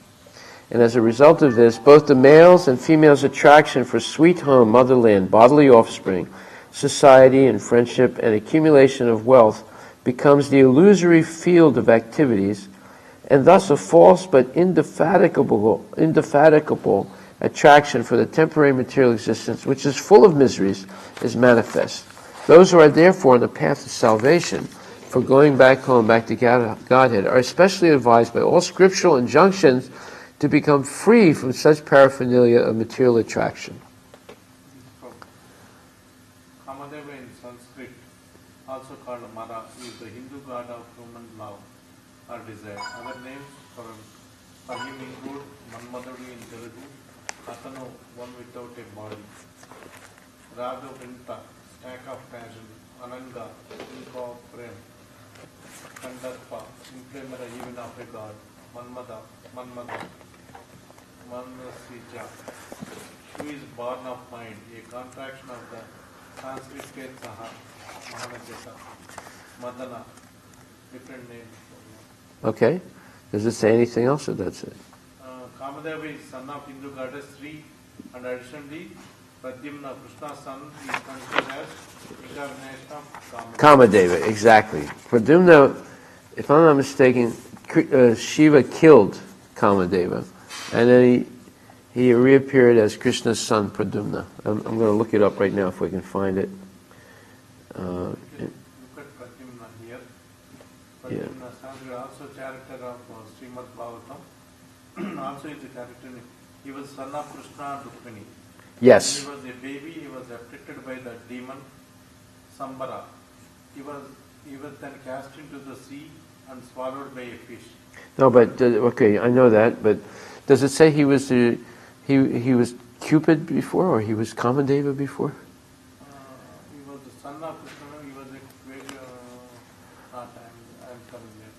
[SPEAKER 1] And as a result of this, both the male's and female's attraction for sweet home, motherland, bodily offspring, society and friendship, and accumulation of wealth becomes the illusory field of activities, and thus a false but indefatigable attraction for the temporary material existence, which is full of miseries, is manifest. Those who are therefore on the path of salvation, for going back home, back to Godhead, are especially advised by all scriptural injunctions to become free from such paraphernalia of material attraction.
[SPEAKER 2] Kamadeva in Sanskrit, also called Mara, is the Hindu god of human love or desire. Other names for him include Manmadadu in Telugu, Atanu, one without a body, Radha Vinta, stack of passion, Ananga, ink of frame, Kandarpa, inflammatory even of a god, Manmada, Manasija, who is born of mind, a contraction of the Sanskrit word Saha, Mahanajata, Madana, different names.
[SPEAKER 1] Okay. Does it say anything else, or that's it?
[SPEAKER 2] Kamadeva is son of Hindu goddess Sri, and additionally, Pradyumna, Krishna's son, is considered as incarnation of
[SPEAKER 1] Kamadeva, exactly. Pradyumna, if I'm not mistaken, Shiva killed Kamadeva, and then he reappeared as Krishna's son, Pradyumna. I'm going to look it up right now if we can find it.
[SPEAKER 2] Look at Pradyumna here. Pradyumna is also character of Srimad Bhagavatam. Also is a character. He was son of Krishna and Rukmini.
[SPEAKER 1] Yes.
[SPEAKER 2] When he was a baby, he was afflicted by the demon Sambara. He was then cast into the sea and swallowed by a fish.
[SPEAKER 1] No, but okay, I know that. But does it say he was he was Cupid before, or he was Kamadeva before?
[SPEAKER 2] He was the son of Krishna. He was a very I'm coming here.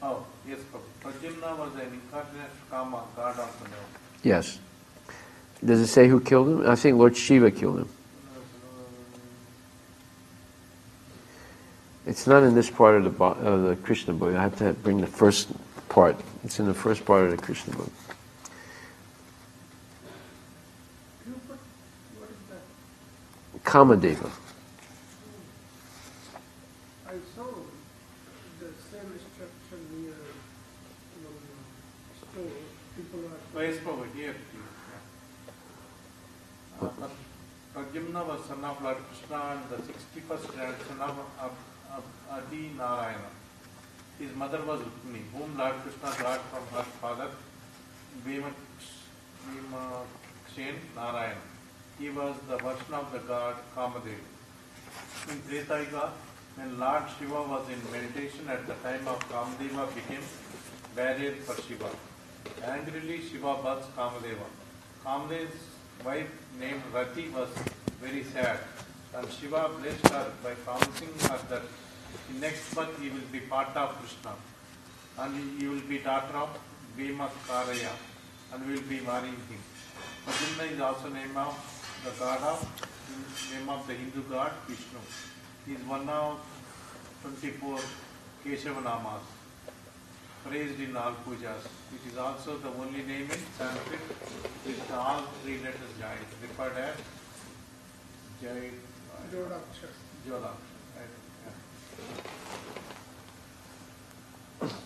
[SPEAKER 2] Oh, yes, Pradyumna was an incarnate Kama, god of the north.
[SPEAKER 1] Yes. Does it say who killed him? I think Lord Shiva killed him. It's not in this part of the Krishna book. I have to bring the first part. It's in the first part of the Krishna book. Kamadeva.
[SPEAKER 3] I saw the same instruction near store. People are.
[SPEAKER 2] Yes, Prabhu, here. Pradyumna was son of Lord Krishna and the 61st grandson of Adi Narayana. His mother was Rukmini, whom Lord Krishna got from her father Bhimakshen Narayana. He was the version of the god Kamadeva. In Treta Yuga, when Lord Shiva was in meditation at the time of Kamadeva became barrier for Shiva. Angrily, Shiva births Kamadeva. Kamadeva's wife named Rati was very sad, and Shiva blessed her by promising her that in next birth he will be part of Krishna, and he will be daughter of Bhimakaraya, and will be marrying him. Pradyumna is also name of the name of the Hindu god Vishnu. He is one of 24 Keshava Namas, praised in all pujas. It is also the only name in Sanskrit with all three letters joined, referred as
[SPEAKER 3] Jodaksha.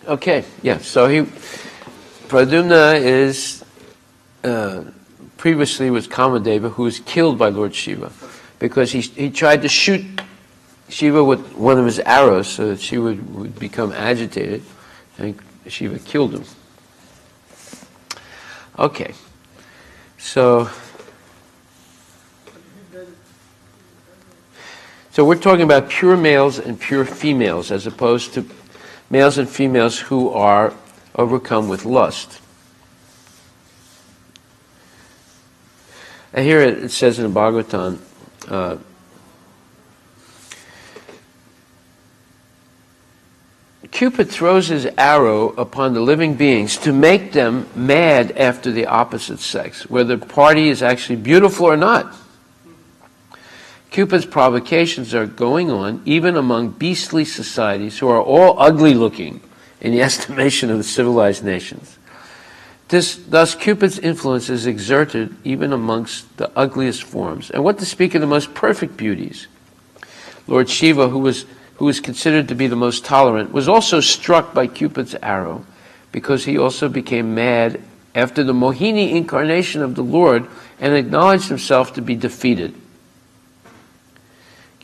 [SPEAKER 1] Okay, yeah. So Pradyumna is previously was Kamadeva, who was killed by Lord Shiva because he tried to shoot Shiva with one of his arrows so that Shiva would become agitated, and Shiva killed him. Okay, so we're talking about pure males and pure females, as opposed to males and females who are overcome with lust. And here it says in the Bhagavatam, Cupid throws his arrow upon the living beings to make them mad after the opposite sex, whether the party is actually beautiful or not. Cupid's provocations are going on even among beastly societies who are all ugly looking in the estimation of the civilized nations. Thus, Cupid's influence is exerted even amongst the ugliest forms. And what to speak of the most perfect beauties? Lord Shiva, who was considered to be the most tolerant, was also struck by Cupid's arrow because he also became mad after the Mohini incarnation of the Lord and acknowledged himself to be defeated.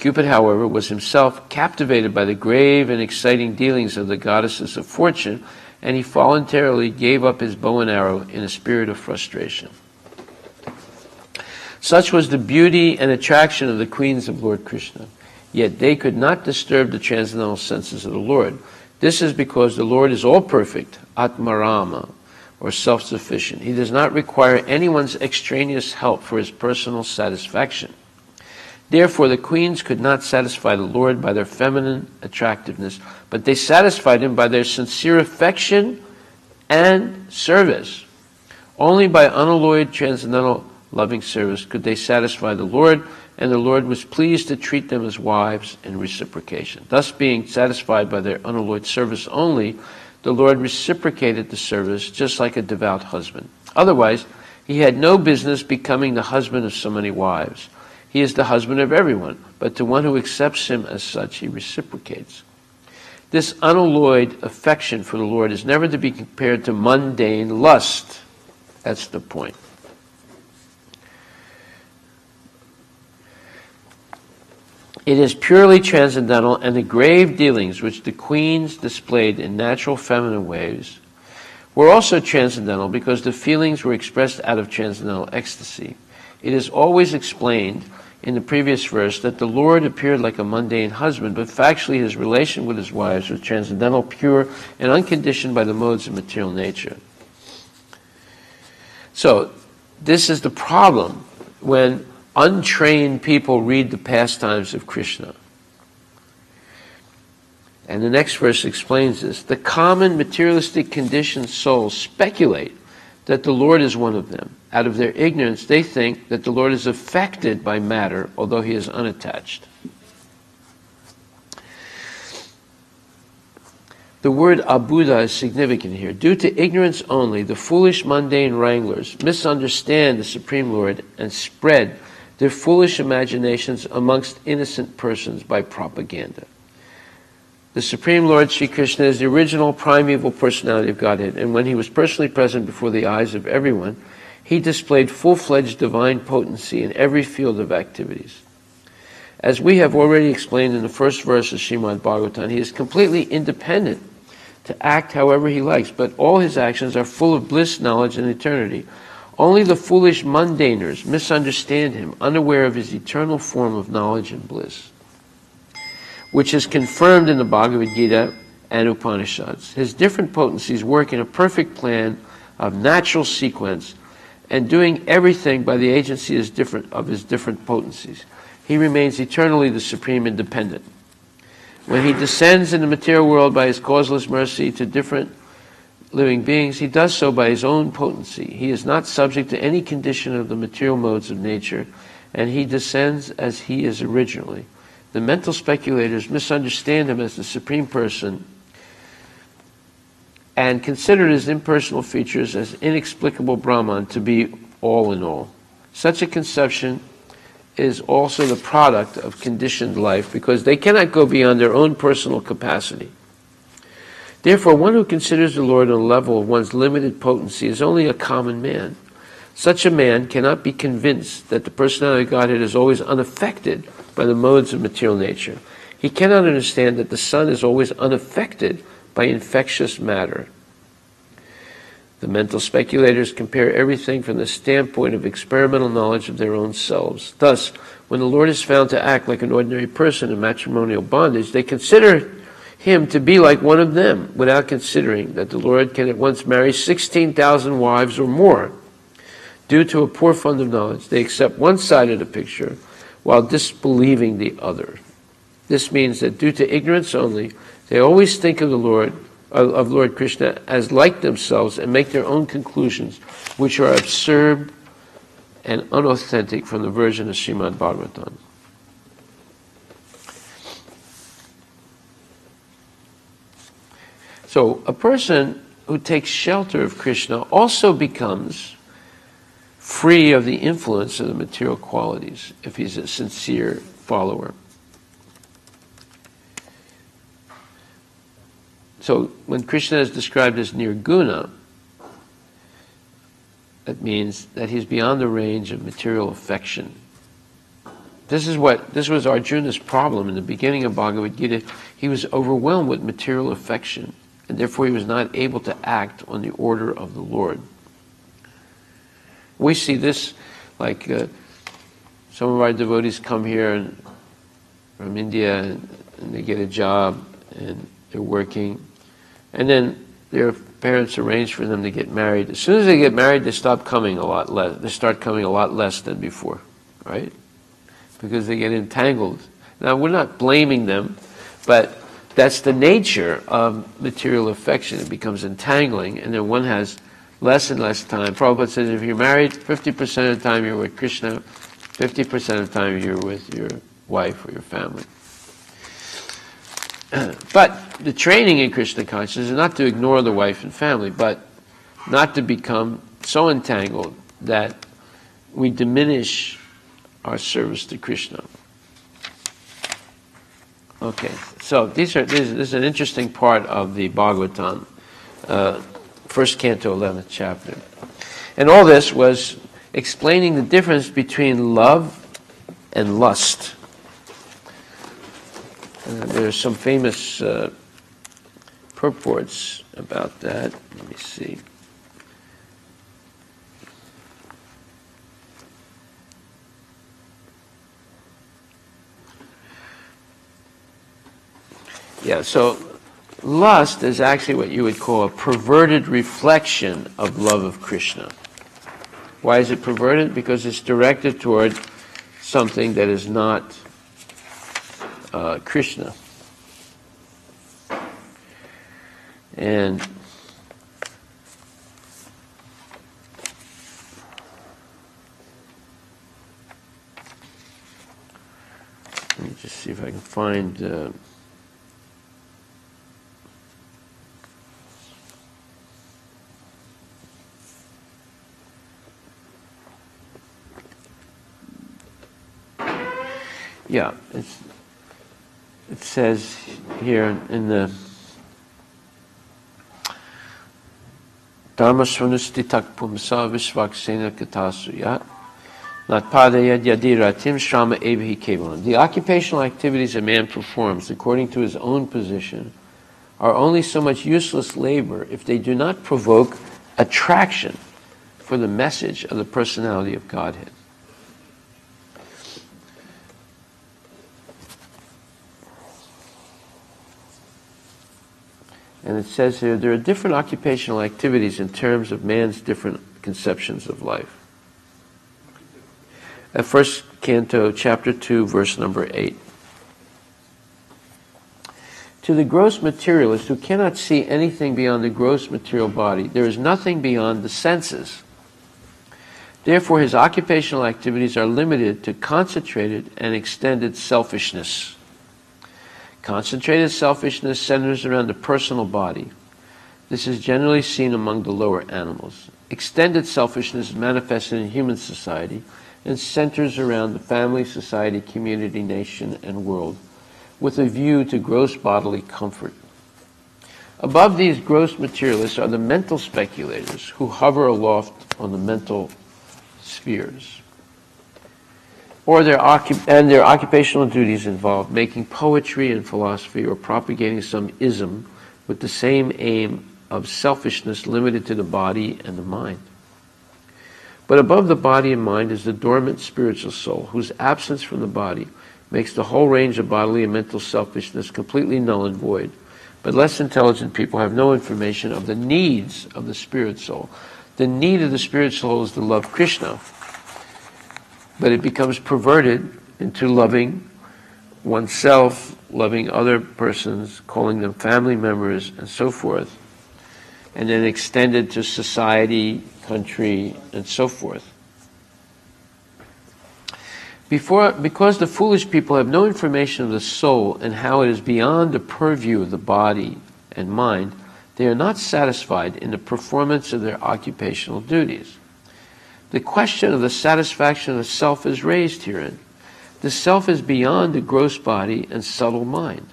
[SPEAKER 1] Cupid, however, was himself captivated by the grave and exciting dealings of the goddesses of fortune, and he voluntarily gave up his bow and arrow in a spirit of frustration. Such was the beauty and attraction of the queens of Lord Krishna. Yet they could not disturb the transcendental senses of the Lord. This is because the Lord is all-perfect, Atmarama, or self-sufficient. He does not require anyone's extraneous help for his personal satisfaction. Therefore, the queens could not satisfy the Lord by their feminine attractiveness, but they satisfied him by their sincere affection and service. Only by unalloyed transcendental loving service could they satisfy the Lord, and the Lord was pleased to treat them as wives in reciprocation. Thus, being satisfied by their unalloyed service only, the Lord reciprocated the service just like a devout husband. Otherwise, he had no business becoming the husband of so many wives. He is the husband of everyone, but to one who accepts him as such, he reciprocates. This unalloyed affection for the Lord is never to be compared to mundane lust. That's the point. It is purely transcendental, and the grave dealings which the queens displayed in natural feminine ways were also transcendental because the feelings were expressed out of transcendental ecstasy. It is always explained in the previous verse that the Lord appeared like a mundane husband, but factually his relation with his wives was transcendental, pure, and unconditioned by the modes of material nature. So, this is the problem when untrained people read the pastimes of Krishna. And the next verse explains this. The common materialistic conditioned souls speculate that the Lord is one of them. Out of their ignorance, they think that the Lord is affected by matter, although he is unattached. The word abuddha is significant here. Due to ignorance only, the foolish mundane wranglers misunderstand the Supreme Lord and spread their foolish imaginations amongst innocent persons by propaganda. The Supreme Lord Sri Krishna is the original primeval personality of Godhead, and when he was personally present before the eyes of everyone, he displayed full-fledged divine potency in every field of activities. As we have already explained in the first verse of Srimad Bhagavatam, he is completely independent to act however he likes, but all his actions are full of bliss, knowledge, and eternity. Only the foolish mundaners misunderstand him, unaware of his eternal form of knowledge and bliss, which is confirmed in the Bhagavad Gita and Upanishads. His different potencies work in a perfect plan of natural sequence and doing everything by the agency of his different potencies. He remains eternally the supreme independent. When he descends in the material world by his causeless mercy to different living beings, he does so by his own potency. He is not subject to any condition of the material modes of nature, and he descends as he is originally. The mental speculators misunderstand him as the Supreme Person and consider his impersonal features as inexplicable Brahman to be all in all. Such a conception is also the product of conditioned life because they cannot go beyond their own personal capacity. Therefore, one who considers the Lord on the level of one's limited potency is only a common man. Such a man cannot be convinced that the personality of Godhead is always unaffected by the modes of material nature. He cannot understand that the sun is always unaffected by infectious matter. The mental speculators compare everything from the standpoint of experimental knowledge of their own selves. Thus, when the Lord is found to act like an ordinary person in matrimonial bondage, they consider him to be like one of them, without considering that the Lord can at once marry 16,000 wives or more. Due to a poor fund of knowledge, they accept one side of the picture while disbelieving the other. This means that due to ignorance only, they always think of the Lord, of Lord Krishna as like themselves and make their own conclusions, which are absurd and unauthentic from the version of Srimad Bhagavatam. So a person who takes shelter of Krishna also becomes free of the influence of the material qualities if he's a sincere follower. So when Krishna is described as nirguna, that means that he's beyond the range of material affection. This was Arjuna's problem in the beginning of Bhagavad Gita. He was overwhelmed with material affection, and therefore he was not able to act on the order of the Lord. We see this, like some of our devotees come here from India, and they get a job, and they're working, and then their parents arrange for them to get married. As soon as they get married, they stop coming a lot less. They start coming a lot less than before, right? Because they get entangled. Now, we're not blaming them, but that's the nature of material affection. It becomes entangling, and then one has less and less time. Prabhupada says if you're married, 50% of the time you're with Krishna, 50% of the time you're with your wife or your family. But the training in Krishna consciousness is not to ignore the wife and family, but not to become so entangled that we diminish our service to Krishna. Okay, so this is an interesting part of the Bhagavatam, first canto, 11th chapter. And all this was explaining the difference between love and lust. There's some famous purports about that. Let me see. Yeah, so lust is actually what you would call a perverted reflection of love of Krishna. Why is it perverted? Because it's directed toward something that is not Krishna. And let me just see if I can find yeah, it says here in the Dharma Swanustitak Pumsa Vishvaksena Katasuya Natpadaya Yadiratim Shrama Evahi Kevalam. The occupational activities a man performs according to his own position are only so much useless labor if they do not provoke attraction for the message of the personality of Godhead. And it says here, there are different occupational activities in terms of man's different conceptions of life. At first canto, chapter 2, verse number 8. To the gross materialist who cannot see anything beyond the gross material body, there is nothing beyond the senses. Therefore, his occupational activities are limited to concentrated and extended selfishness. Concentrated selfishness centers around the personal body. This is generally seen among the lower animals. Extended selfishness is manifested in human society and centers around the family, society, community, nation, and world, with a view to gross bodily comfort. Above these gross materialists are the mental speculators who hover aloft on the mental spheres. Or their occupational duties involve making poetry and philosophy or propagating some ism with the same aim of selfishness limited to the body and the mind. But above the body and mind is the dormant spiritual soul, whose absence from the body makes the whole range of bodily and mental selfishness completely null and void. But less intelligent people have no information of the needs of the spirit soul. The need of the spirit soul is to love Krishna, but it becomes perverted into loving oneself, loving other persons, calling them family members, and so forth, and then extended to society, country, and so forth. Because the foolish people have no information of the soul and how it is beyond the purview of the body and mind, they are not satisfied in the performance of their occupational duties. The question of the satisfaction of the self is raised herein. The self is beyond the gross body and subtle mind.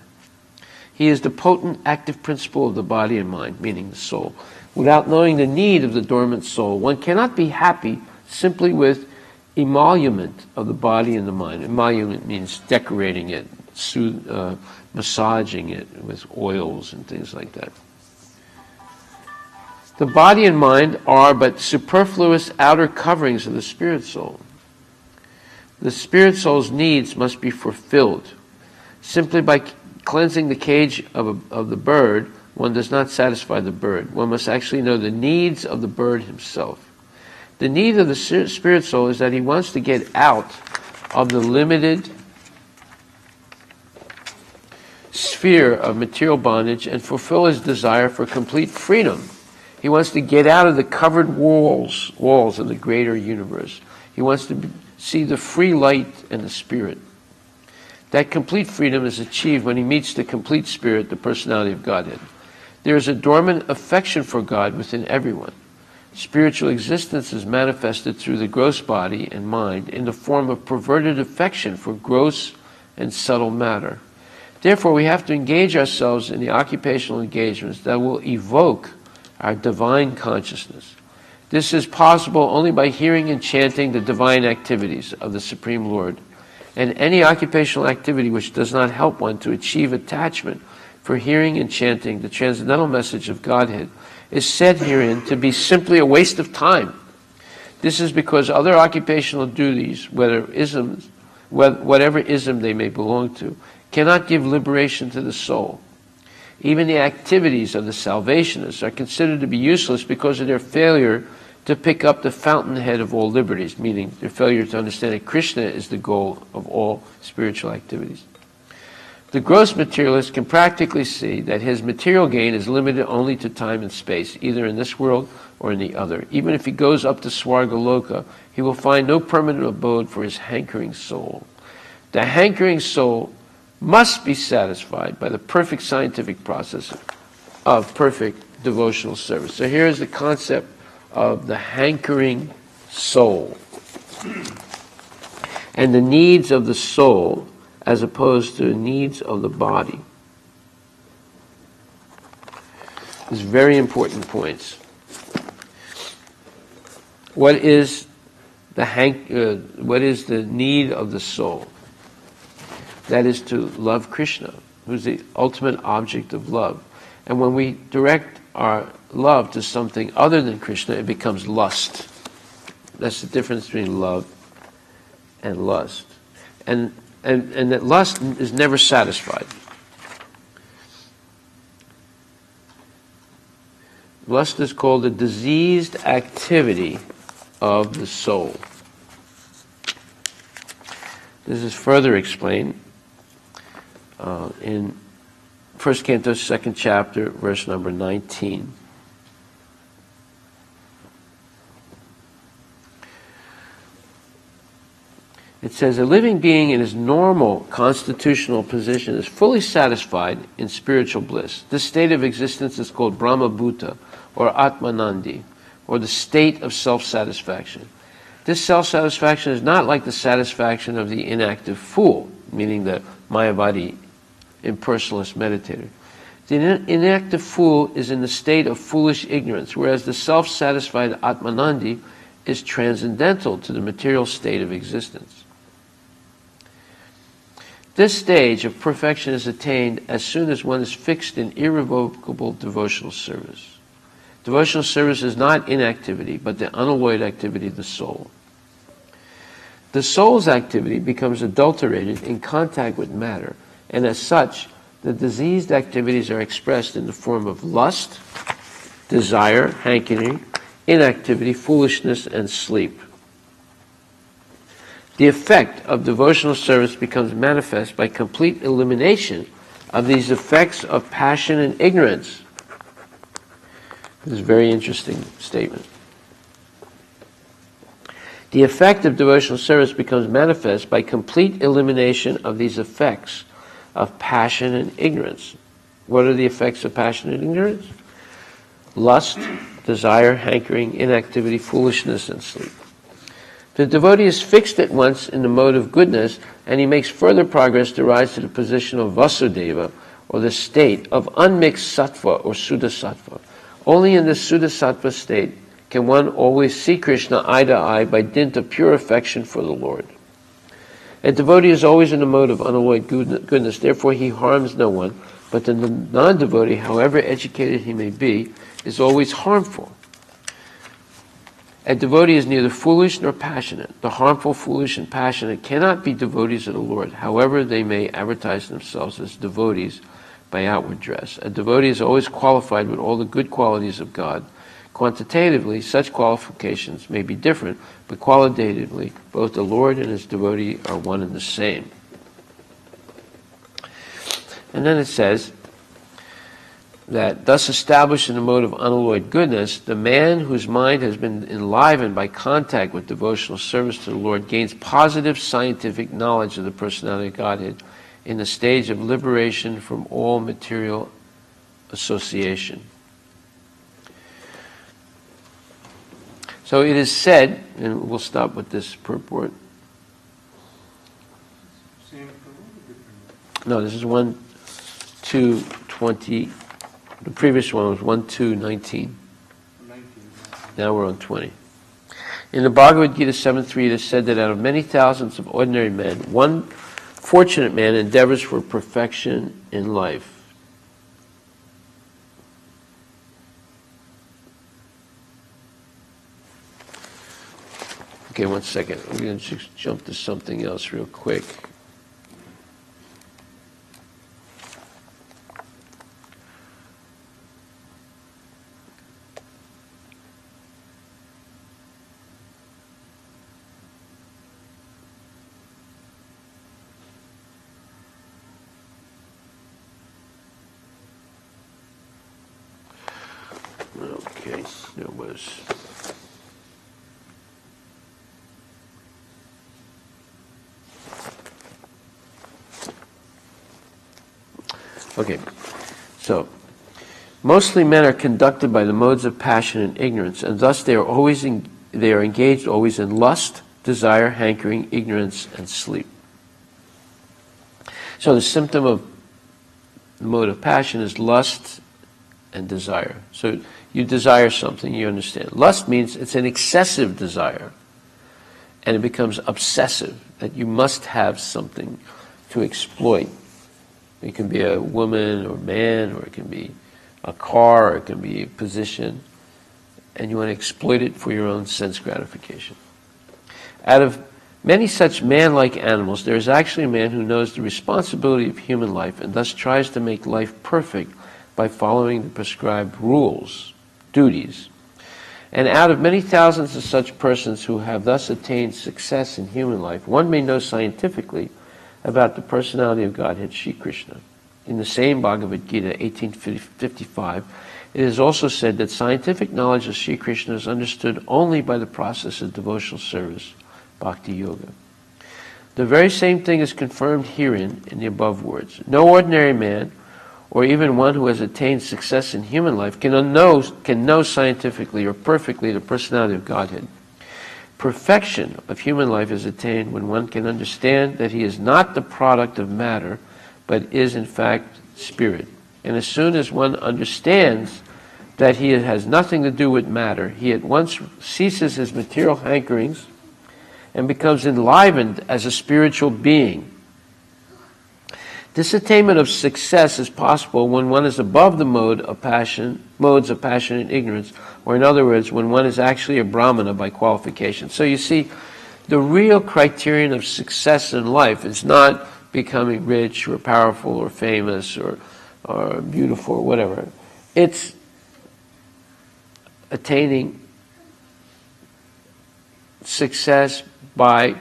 [SPEAKER 1] He is the potent active principle of the body and mind, meaning the soul. Without knowing the need of the dormant soul, one cannot be happy simply with emolument of the body and the mind. Emolument means decorating it, massaging it with oils and things like that. The body and mind are but superfluous outer coverings of the spirit soul. The spirit soul's needs must be fulfilled. Simply by cleansing the cage of the bird, one does not satisfy the bird. One must actually know the needs of the bird himself. The need of the spirit soul is that he wants to get out of the limited sphere of material bondage and fulfill his desire for complete freedom. He wants to get out of the covered walls of the greater universe. He wants to see the free light and the spirit. That complete freedom is achieved when he meets the complete spirit, the personality of Godhead. There is a dormant affection for God within everyone. Spiritual existence is manifested through the gross body and mind in the form of perverted affection for gross and subtle matter. Therefore, we have to engage ourselves in the occupational engagements that will evoke our divine consciousness. This is possible only by hearing and chanting the divine activities of the Supreme Lord. And any occupational activity which does not help one to achieve attachment for hearing and chanting the transcendental message of Godhead is said herein to be simply a waste of time. This is because other occupational duties, whatever ism they may belong to, cannot give liberation to the soul. Even the activities of the Salvationists are considered to be useless because of their failure to pick up the fountainhead of all liberties, meaning their failure to understand that Krishna is the goal of all spiritual activities. The gross materialist can practically see that his material gain is limited only to time and space, either in this world or in the other. Even if he goes up to Swargaloka, he will find no permanent abode for his hankering soul. The hankering soul must be satisfied by the perfect scientific process of perfect devotional service. So here is the concept of the hankering soul and the needs of the soul as opposed to the needs of the body. These very important points. What is the need of the soul? That is to love Krishna, who's the ultimate object of love. And when we direct our love to something other than Krishna, it becomes lust. That's the difference between love and lust. And that lust is never satisfied. Lust is called the diseased activity of the soul. This is further explained in 1st Canto, 2nd chapter, verse number 19. It says, a living being in his normal constitutional position is fully satisfied in spiritual bliss. This state of existence is called Brahma Bhuta, or Atmanandi, or the state of self-satisfaction. This self-satisfaction is not like the satisfaction of the inactive fool, meaning the Mayavadi impersonalist meditator. The inactive fool is in the state of foolish ignorance, whereas the self-satisfied Atmanandi is transcendental to the material state of existence. This stage of perfection is attained as soon as one is fixed in irrevocable devotional service. Devotional service is not inactivity, but the unalloyed activity of the soul. The soul's activity becomes adulterated in contact with matter, and as such, the diseased activities are expressed in the form of lust, desire, hankering, inactivity, foolishness, and sleep. The effect of devotional service becomes manifest by complete elimination of these effects of passion and ignorance. This is a very interesting statement. The effect of devotional service becomes manifest by complete elimination of these effects of passion and ignorance. What are the effects of passion and ignorance? Lust, desire, hankering, inactivity, foolishness, and sleep. The devotee is fixed at once in the mode of goodness, and he makes further progress to rise to the position of Vasudeva, or the state of unmixed sattva or Suddha sattva. Only in the Suddha sattva state can one always see Krishna eye to eye by dint of pure affection for the Lord. A devotee is always in a mode of unalloyed goodness, therefore he harms no one, but the non-devotee, however educated he may be, is always harmful. A devotee is neither foolish nor passionate. The harmful, foolish, and passionate cannot be devotees of the Lord, however they may advertise themselves as devotees by outward dress. A devotee is always qualified with all the good qualities of God. Quantitatively, such qualifications may be different, but qualitatively, both the Lord and his devotee are one and the same. And then it says that, thus established in the mode of unalloyed goodness, the man whose mind has been enlivened by contact with devotional service to the Lord gains positive scientific knowledge of the personality of Godhead in the stage of liberation from all material association. So it is said, and we'll stop with this purport.
[SPEAKER 2] Same Prabhu, different.
[SPEAKER 1] No, this is 1:2:20. The previous one was 1:2:19.
[SPEAKER 2] 19.
[SPEAKER 1] Now we're on 20. In the Bhagavad Gita 7:3, it is said that out of many thousands of ordinary men, one fortunate man endeavors for perfection in life. Okay, one second. I'm going to just jump to something else real quick. Okay, there was... Okay, so mostly men are conducted by the modes of passion and ignorance, and thus they are engaged always in lust, desire, hankering, ignorance, and sleep. So the symptom of the mode of passion is lust and desire. So you desire something, you understand. Lust means it's an excessive desire, and it becomes obsessive, that you must have something to exploit. It can be a woman or man, or it can be a car, or it can be a position, and you want to exploit it for your own sense gratification. Out of many such man-like animals, there is actually a man who knows the responsibility of human life and thus tries to make life perfect by following the prescribed rules, duties. And out of many thousands of such persons who have thus attained success in human life, one may know scientifically about the personality of Godhead, Shri Krishna. In the same Bhagavad Gita, 1855, it is also said that scientific knowledge of Shri Krishna is understood only by the process of devotional service, bhakti yoga. The very same thing is confirmed herein in the above words. No ordinary man, or even one who has attained success in human life, can know scientifically or perfectly the personality of Godhead. Perfection of human life is attained when one can understand that he is not the product of matter, but is in fact spirit. And as soon as one understands that he has nothing to do with matter, he at once ceases his material hankerings and becomes enlivened as a spiritual being. This attainment of success is possible when one is above the modes of passion and ignorance, or in other words, when one is actually a brahmana by qualification. So you see, the real criterion of success in life is not becoming rich or powerful or famous or beautiful or whatever. It's attaining success by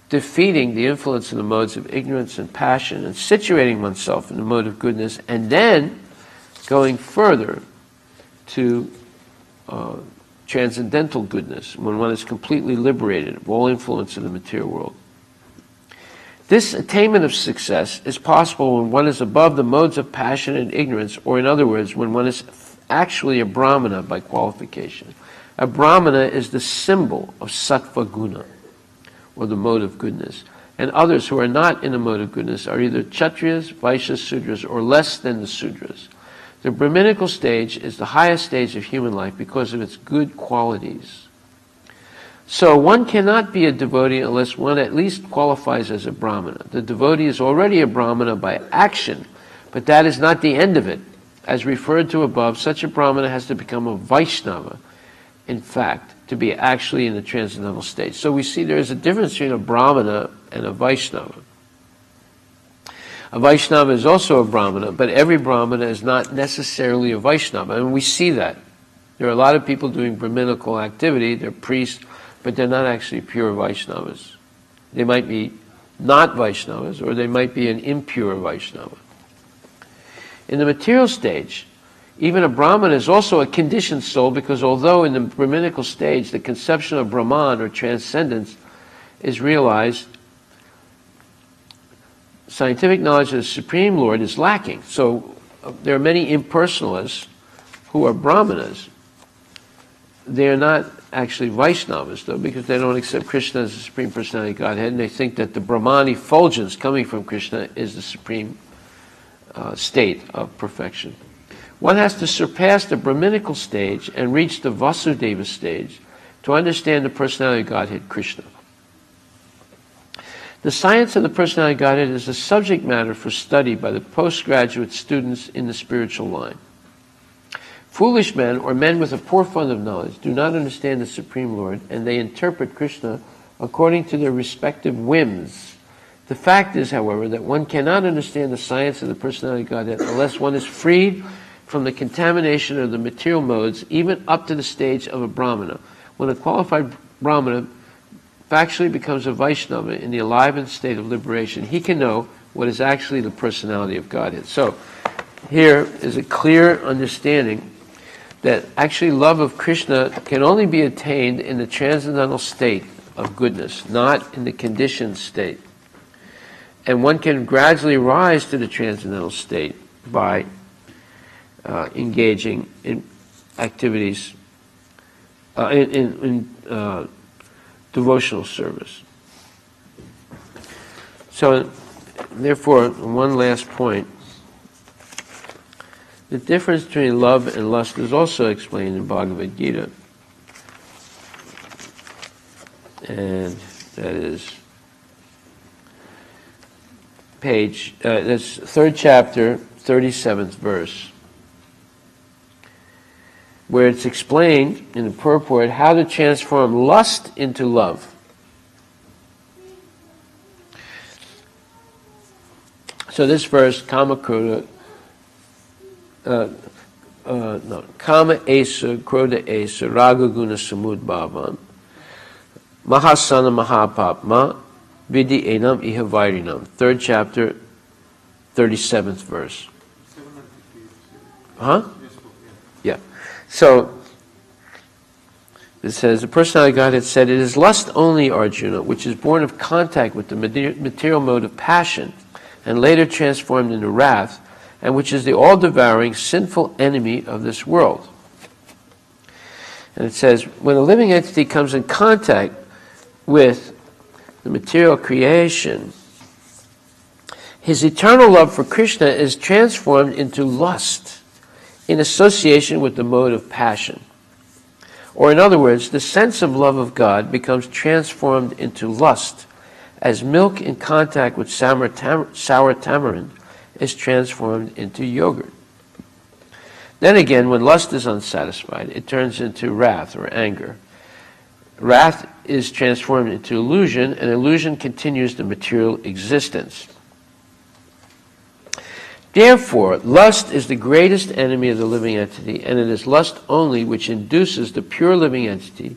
[SPEAKER 1] defeating the influence of the modes of ignorance and passion and situating oneself in the mode of goodness, and then going further to transcendental goodness when one is completely liberated of all influence of the material world. This attainment of success is possible when one is above the modes of passion and ignorance, or in other words, when one is actually a brahmana by qualification. A brahmana is the symbol of sattva guna, or the mode of goodness. And others who are not in the mode of goodness are either kshatriyas, vaishyas, sudras, or less than the sudras. The Brahminical stage is the highest stage of human life because of its good qualities. So one cannot be a devotee unless one at least qualifies as a Brahmana. The devotee is already a Brahmana by action, but that is not the end of it. As referred to above, such a Brahmana has to become a Vaishnava, in fact, to be actually in the transcendental state. So we see there is a difference between a Brahmana and a Vaishnava. A Vaishnava is also a Brahmana, but every Brahmana is not necessarily a Vaishnava. And we see that. There are a lot of people doing Brahminical activity, they're priests, but they're not actually pure Vaishnavas. They might be not Vaishnavas, or they might be an impure Vaishnava. In the material stage, even a Brahmana is also a conditioned soul, because although in the Brahminical stage the conception of Brahman or transcendence is realized, scientific knowledge of the Supreme Lord is lacking. So there are many impersonalists who are Brahmanas. They are not actually Vaishnavas, though, because they don't accept Krishna as the Supreme Personality of Godhead, and they think that the Brahman effulgence coming from Krishna is the supreme state of perfection. One has to surpass the Brahminical stage and reach the Vasudeva stage to understand the Personality of Godhead, Krishna. The science of the Personality of Godhead is a subject matter for study by the postgraduate students in the spiritual line. Foolish men, or men with a poor fund of knowledge, do not understand the Supreme Lord, and they interpret Krishna according to their respective whims. The fact is, however, that one cannot understand the science of the Personality of Godhead unless one is freed from the contamination of the material modes, even up to the stage of a Brahmana. When a qualified Brahmana factually becomes a Vaishnava in the enlivened state of liberation, he can know what is actually the Personality of Godhead. So, here is a clear understanding that actually love of Krishna can only be attained in the transcendental state of goodness, not in the conditioned state. And one can gradually rise to the transcendental state by engaging in activities, in devotional service. So, therefore, one last point. The difference between love and lust is also explained in Bhagavad Gita. And that is that's 3rd chapter, 37th verse, where it's explained in the purport how to transform lust into love. So this verse, Kama esa, Krodha esa, Raga guna samudbhavam, Mahasana mahapapma, Vidi enam iha vairinam. 3rd chapter, 37th verse. Huh? Yeah. So, it says, the Personality of God had said, it is lust only, Arjuna, which is born of contact with the material mode of passion, and later transformed into wrath, and which is the all-devouring, sinful enemy of this world. And it says, when a living entity comes in contact with the material creation, his eternal love for Krishna is transformed into lust in association with the mode of passion. Or in other words, the sense of love of God becomes transformed into lust, as milk in contact with sour tamarind is transformed into yogurt. Then again, when lust is unsatisfied, it turns into wrath or anger. Wrath is transformed into illusion, and illusion continues the material existence. Therefore, lust is the greatest enemy of the living entity, and it is lust only which induces the pure living entity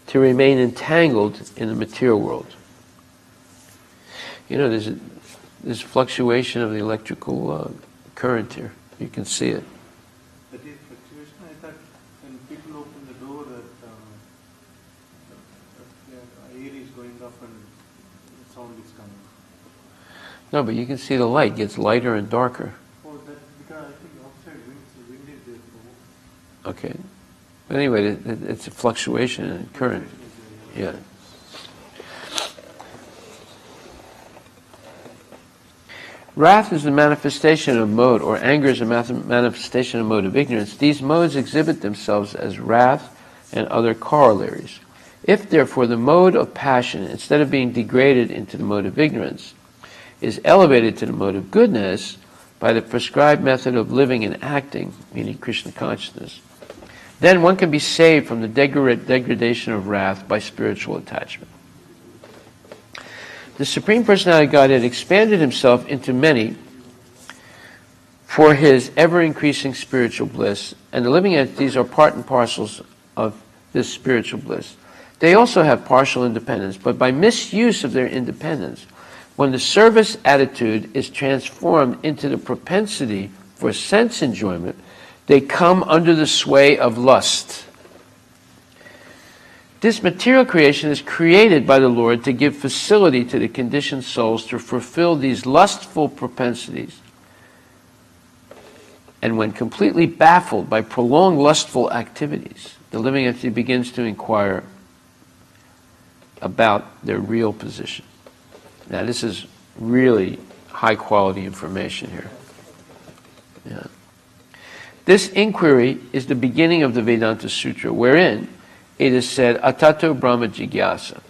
[SPEAKER 1] to remain entangled in the material world. You know, there's fluctuation of the electrical current here. You can see it.
[SPEAKER 2] That is fluctuation. I thought when people open the door that the air is going up and the sound is coming.
[SPEAKER 1] No, but you can see the light gets lighter and darker.
[SPEAKER 2] Oh, that's because I think outside wind is there.
[SPEAKER 1] Okay. But anyway, it's a fluctuation in current. Yeah. Wrath is a manifestation of mode, or anger is a manifestation of mode of ignorance. These modes exhibit themselves as wrath and other corollaries. If, therefore, the mode of passion, instead of being degraded into the mode of ignorance, is elevated to the mode of goodness by the prescribed method of living and acting, meaning Krishna consciousness, then one can be saved from the degradation of wrath by spiritual attachment. The Supreme Personality of Godhead expanded himself into many for his ever-increasing spiritual bliss, and the living entities are part and parcels of this spiritual bliss. They also have partial independence, but by misuse of their independence, when the service attitude is transformed into the propensity for sense enjoyment, they come under the sway of lust. This material creation is created by the Lord to give facility to the conditioned souls to fulfill these lustful propensities. And when completely baffled by prolonged lustful activities, the living entity begins to inquire about their real position. Now, this is really high quality information here. Yeah. This inquiry is the beginning of the Vedanta Sutra, wherein it is said, Atato Brahma Jigyasa.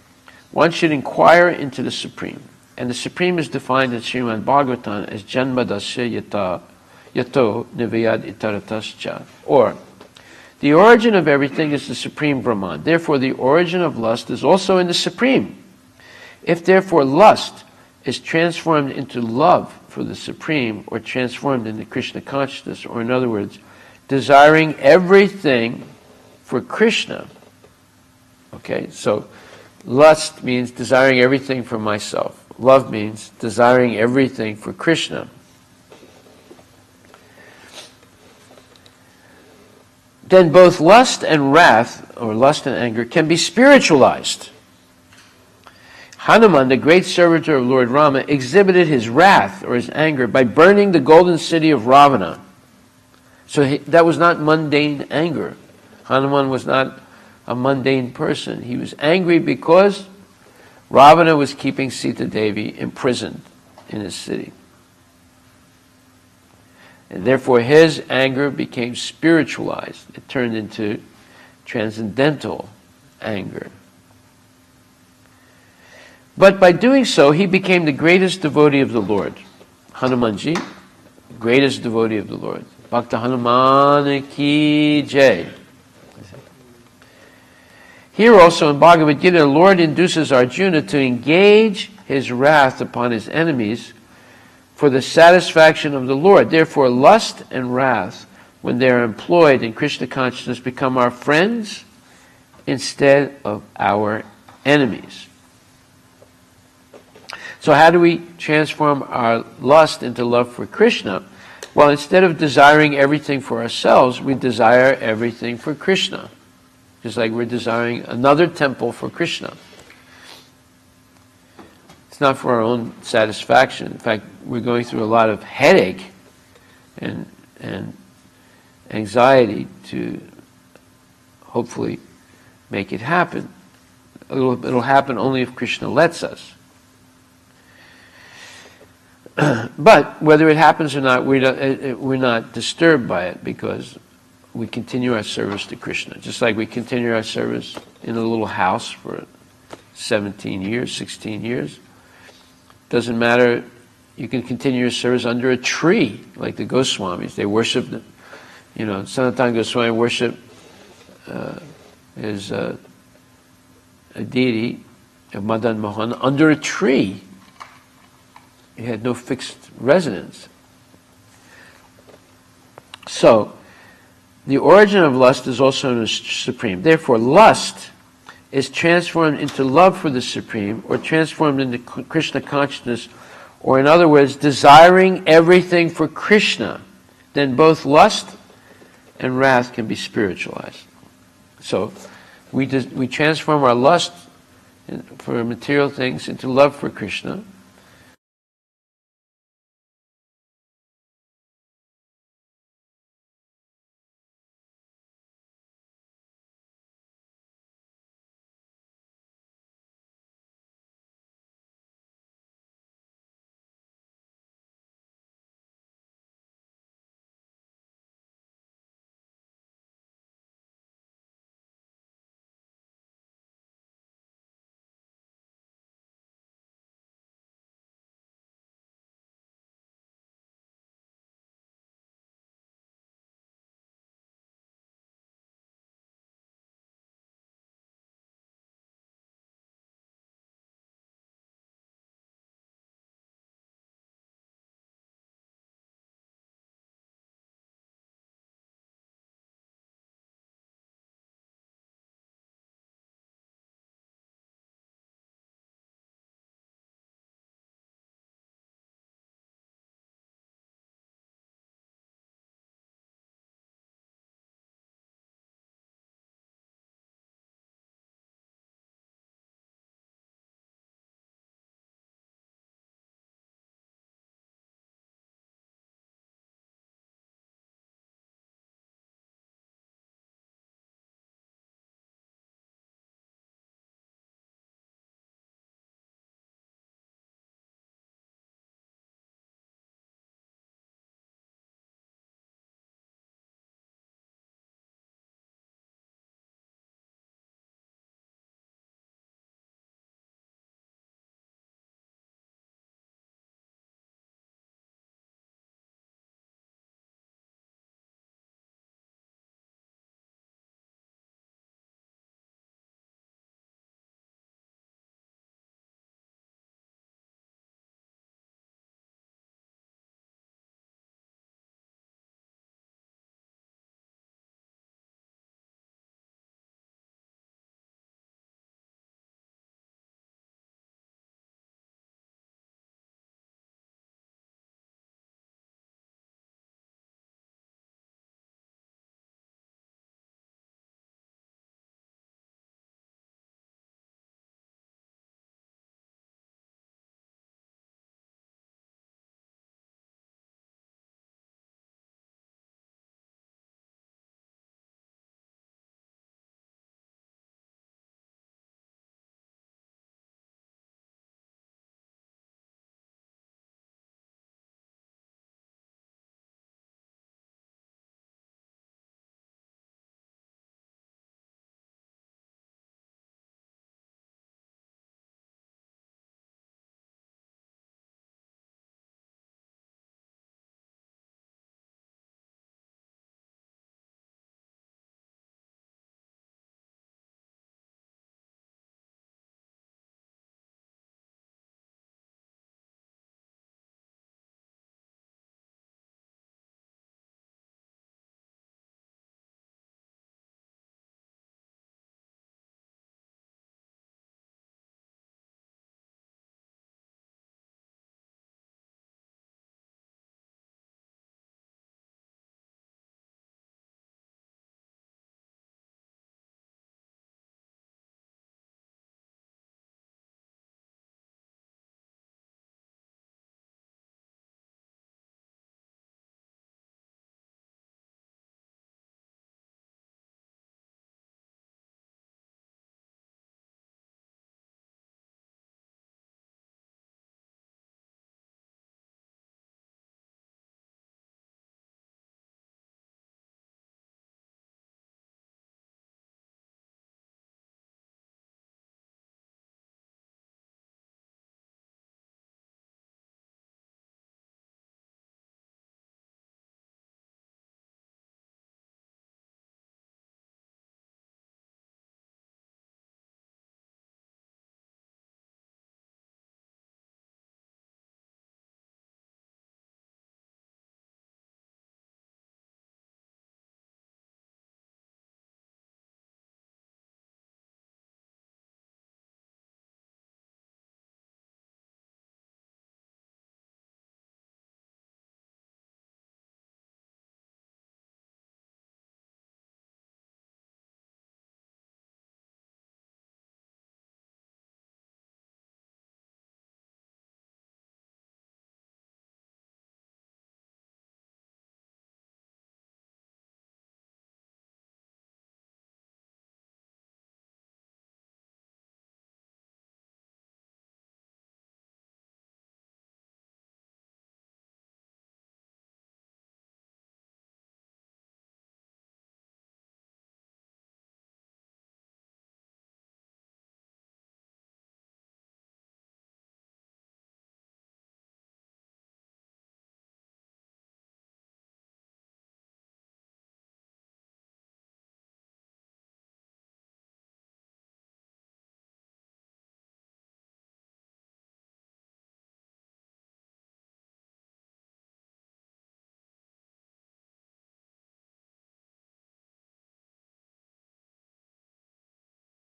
[SPEAKER 1] One should inquire into the Supreme. And the Supreme is defined in Srimad Bhagavatam as Janmadasya Yato Nivayad Itaratascha. Or, the origin of everything is the Supreme Brahman. Therefore, the origin of lust is also in the Supreme. If therefore lust is transformed into love for the Supreme, or transformed into Krishna consciousness, or in other words, desiring everything for Krishna. Okay, so lust means desiring everything for myself. Love means desiring everything for Krishna. Then both lust and wrath, or lust and anger, can be spiritualized. Hanuman, the great servitor of Lord Rama, exhibited his wrath, or his anger, by burning the golden city of Ravana. So that was not mundane anger. Hanuman was not a mundane person. He was angry because Ravana was keeping Sita Devi imprisoned in his city. And therefore his anger became spiritualized. It turned into transcendental anger. But by doing so, he became the greatest devotee of the Lord. Hanumanji, greatest devotee of the Lord. Bhakta Hanuman ki jai. Here also in Bhagavad Gita, the Lord induces Arjuna to engage his wrath upon his enemies for the satisfaction of the Lord. Therefore, lust and wrath, when they are employed in Krishna consciousness, become our friends instead of our enemies. So how do we transform our lust into love for Krishna? Well, instead of desiring everything for ourselves, we desire everything for Krishna. Just like we're desiring another temple for Krishna. It's not for our own satisfaction. In fact, we're going through a lot of headache and anxiety to hopefully make it happen. It'll happen only if Krishna lets us. But whether it happens or not, we're not disturbed by it, because we continue our service to Krishna. Just like we continue our service in a little house for 17 years, 16 years. Doesn't matter. You can continue your service under a tree, like the Goswamis. They worship, Sanatana Goswami worship is a deity of Madan Mohan under a tree. He had no fixed residence. So, the origin of lust is also in the Supreme. Therefore, lust is transformed into love for the Supreme, or transformed into Krishna consciousness, or in other words, desiring everything for Krishna. Then both lust and wrath can be spiritualized. So, we transform our lust for material things into love for Krishna,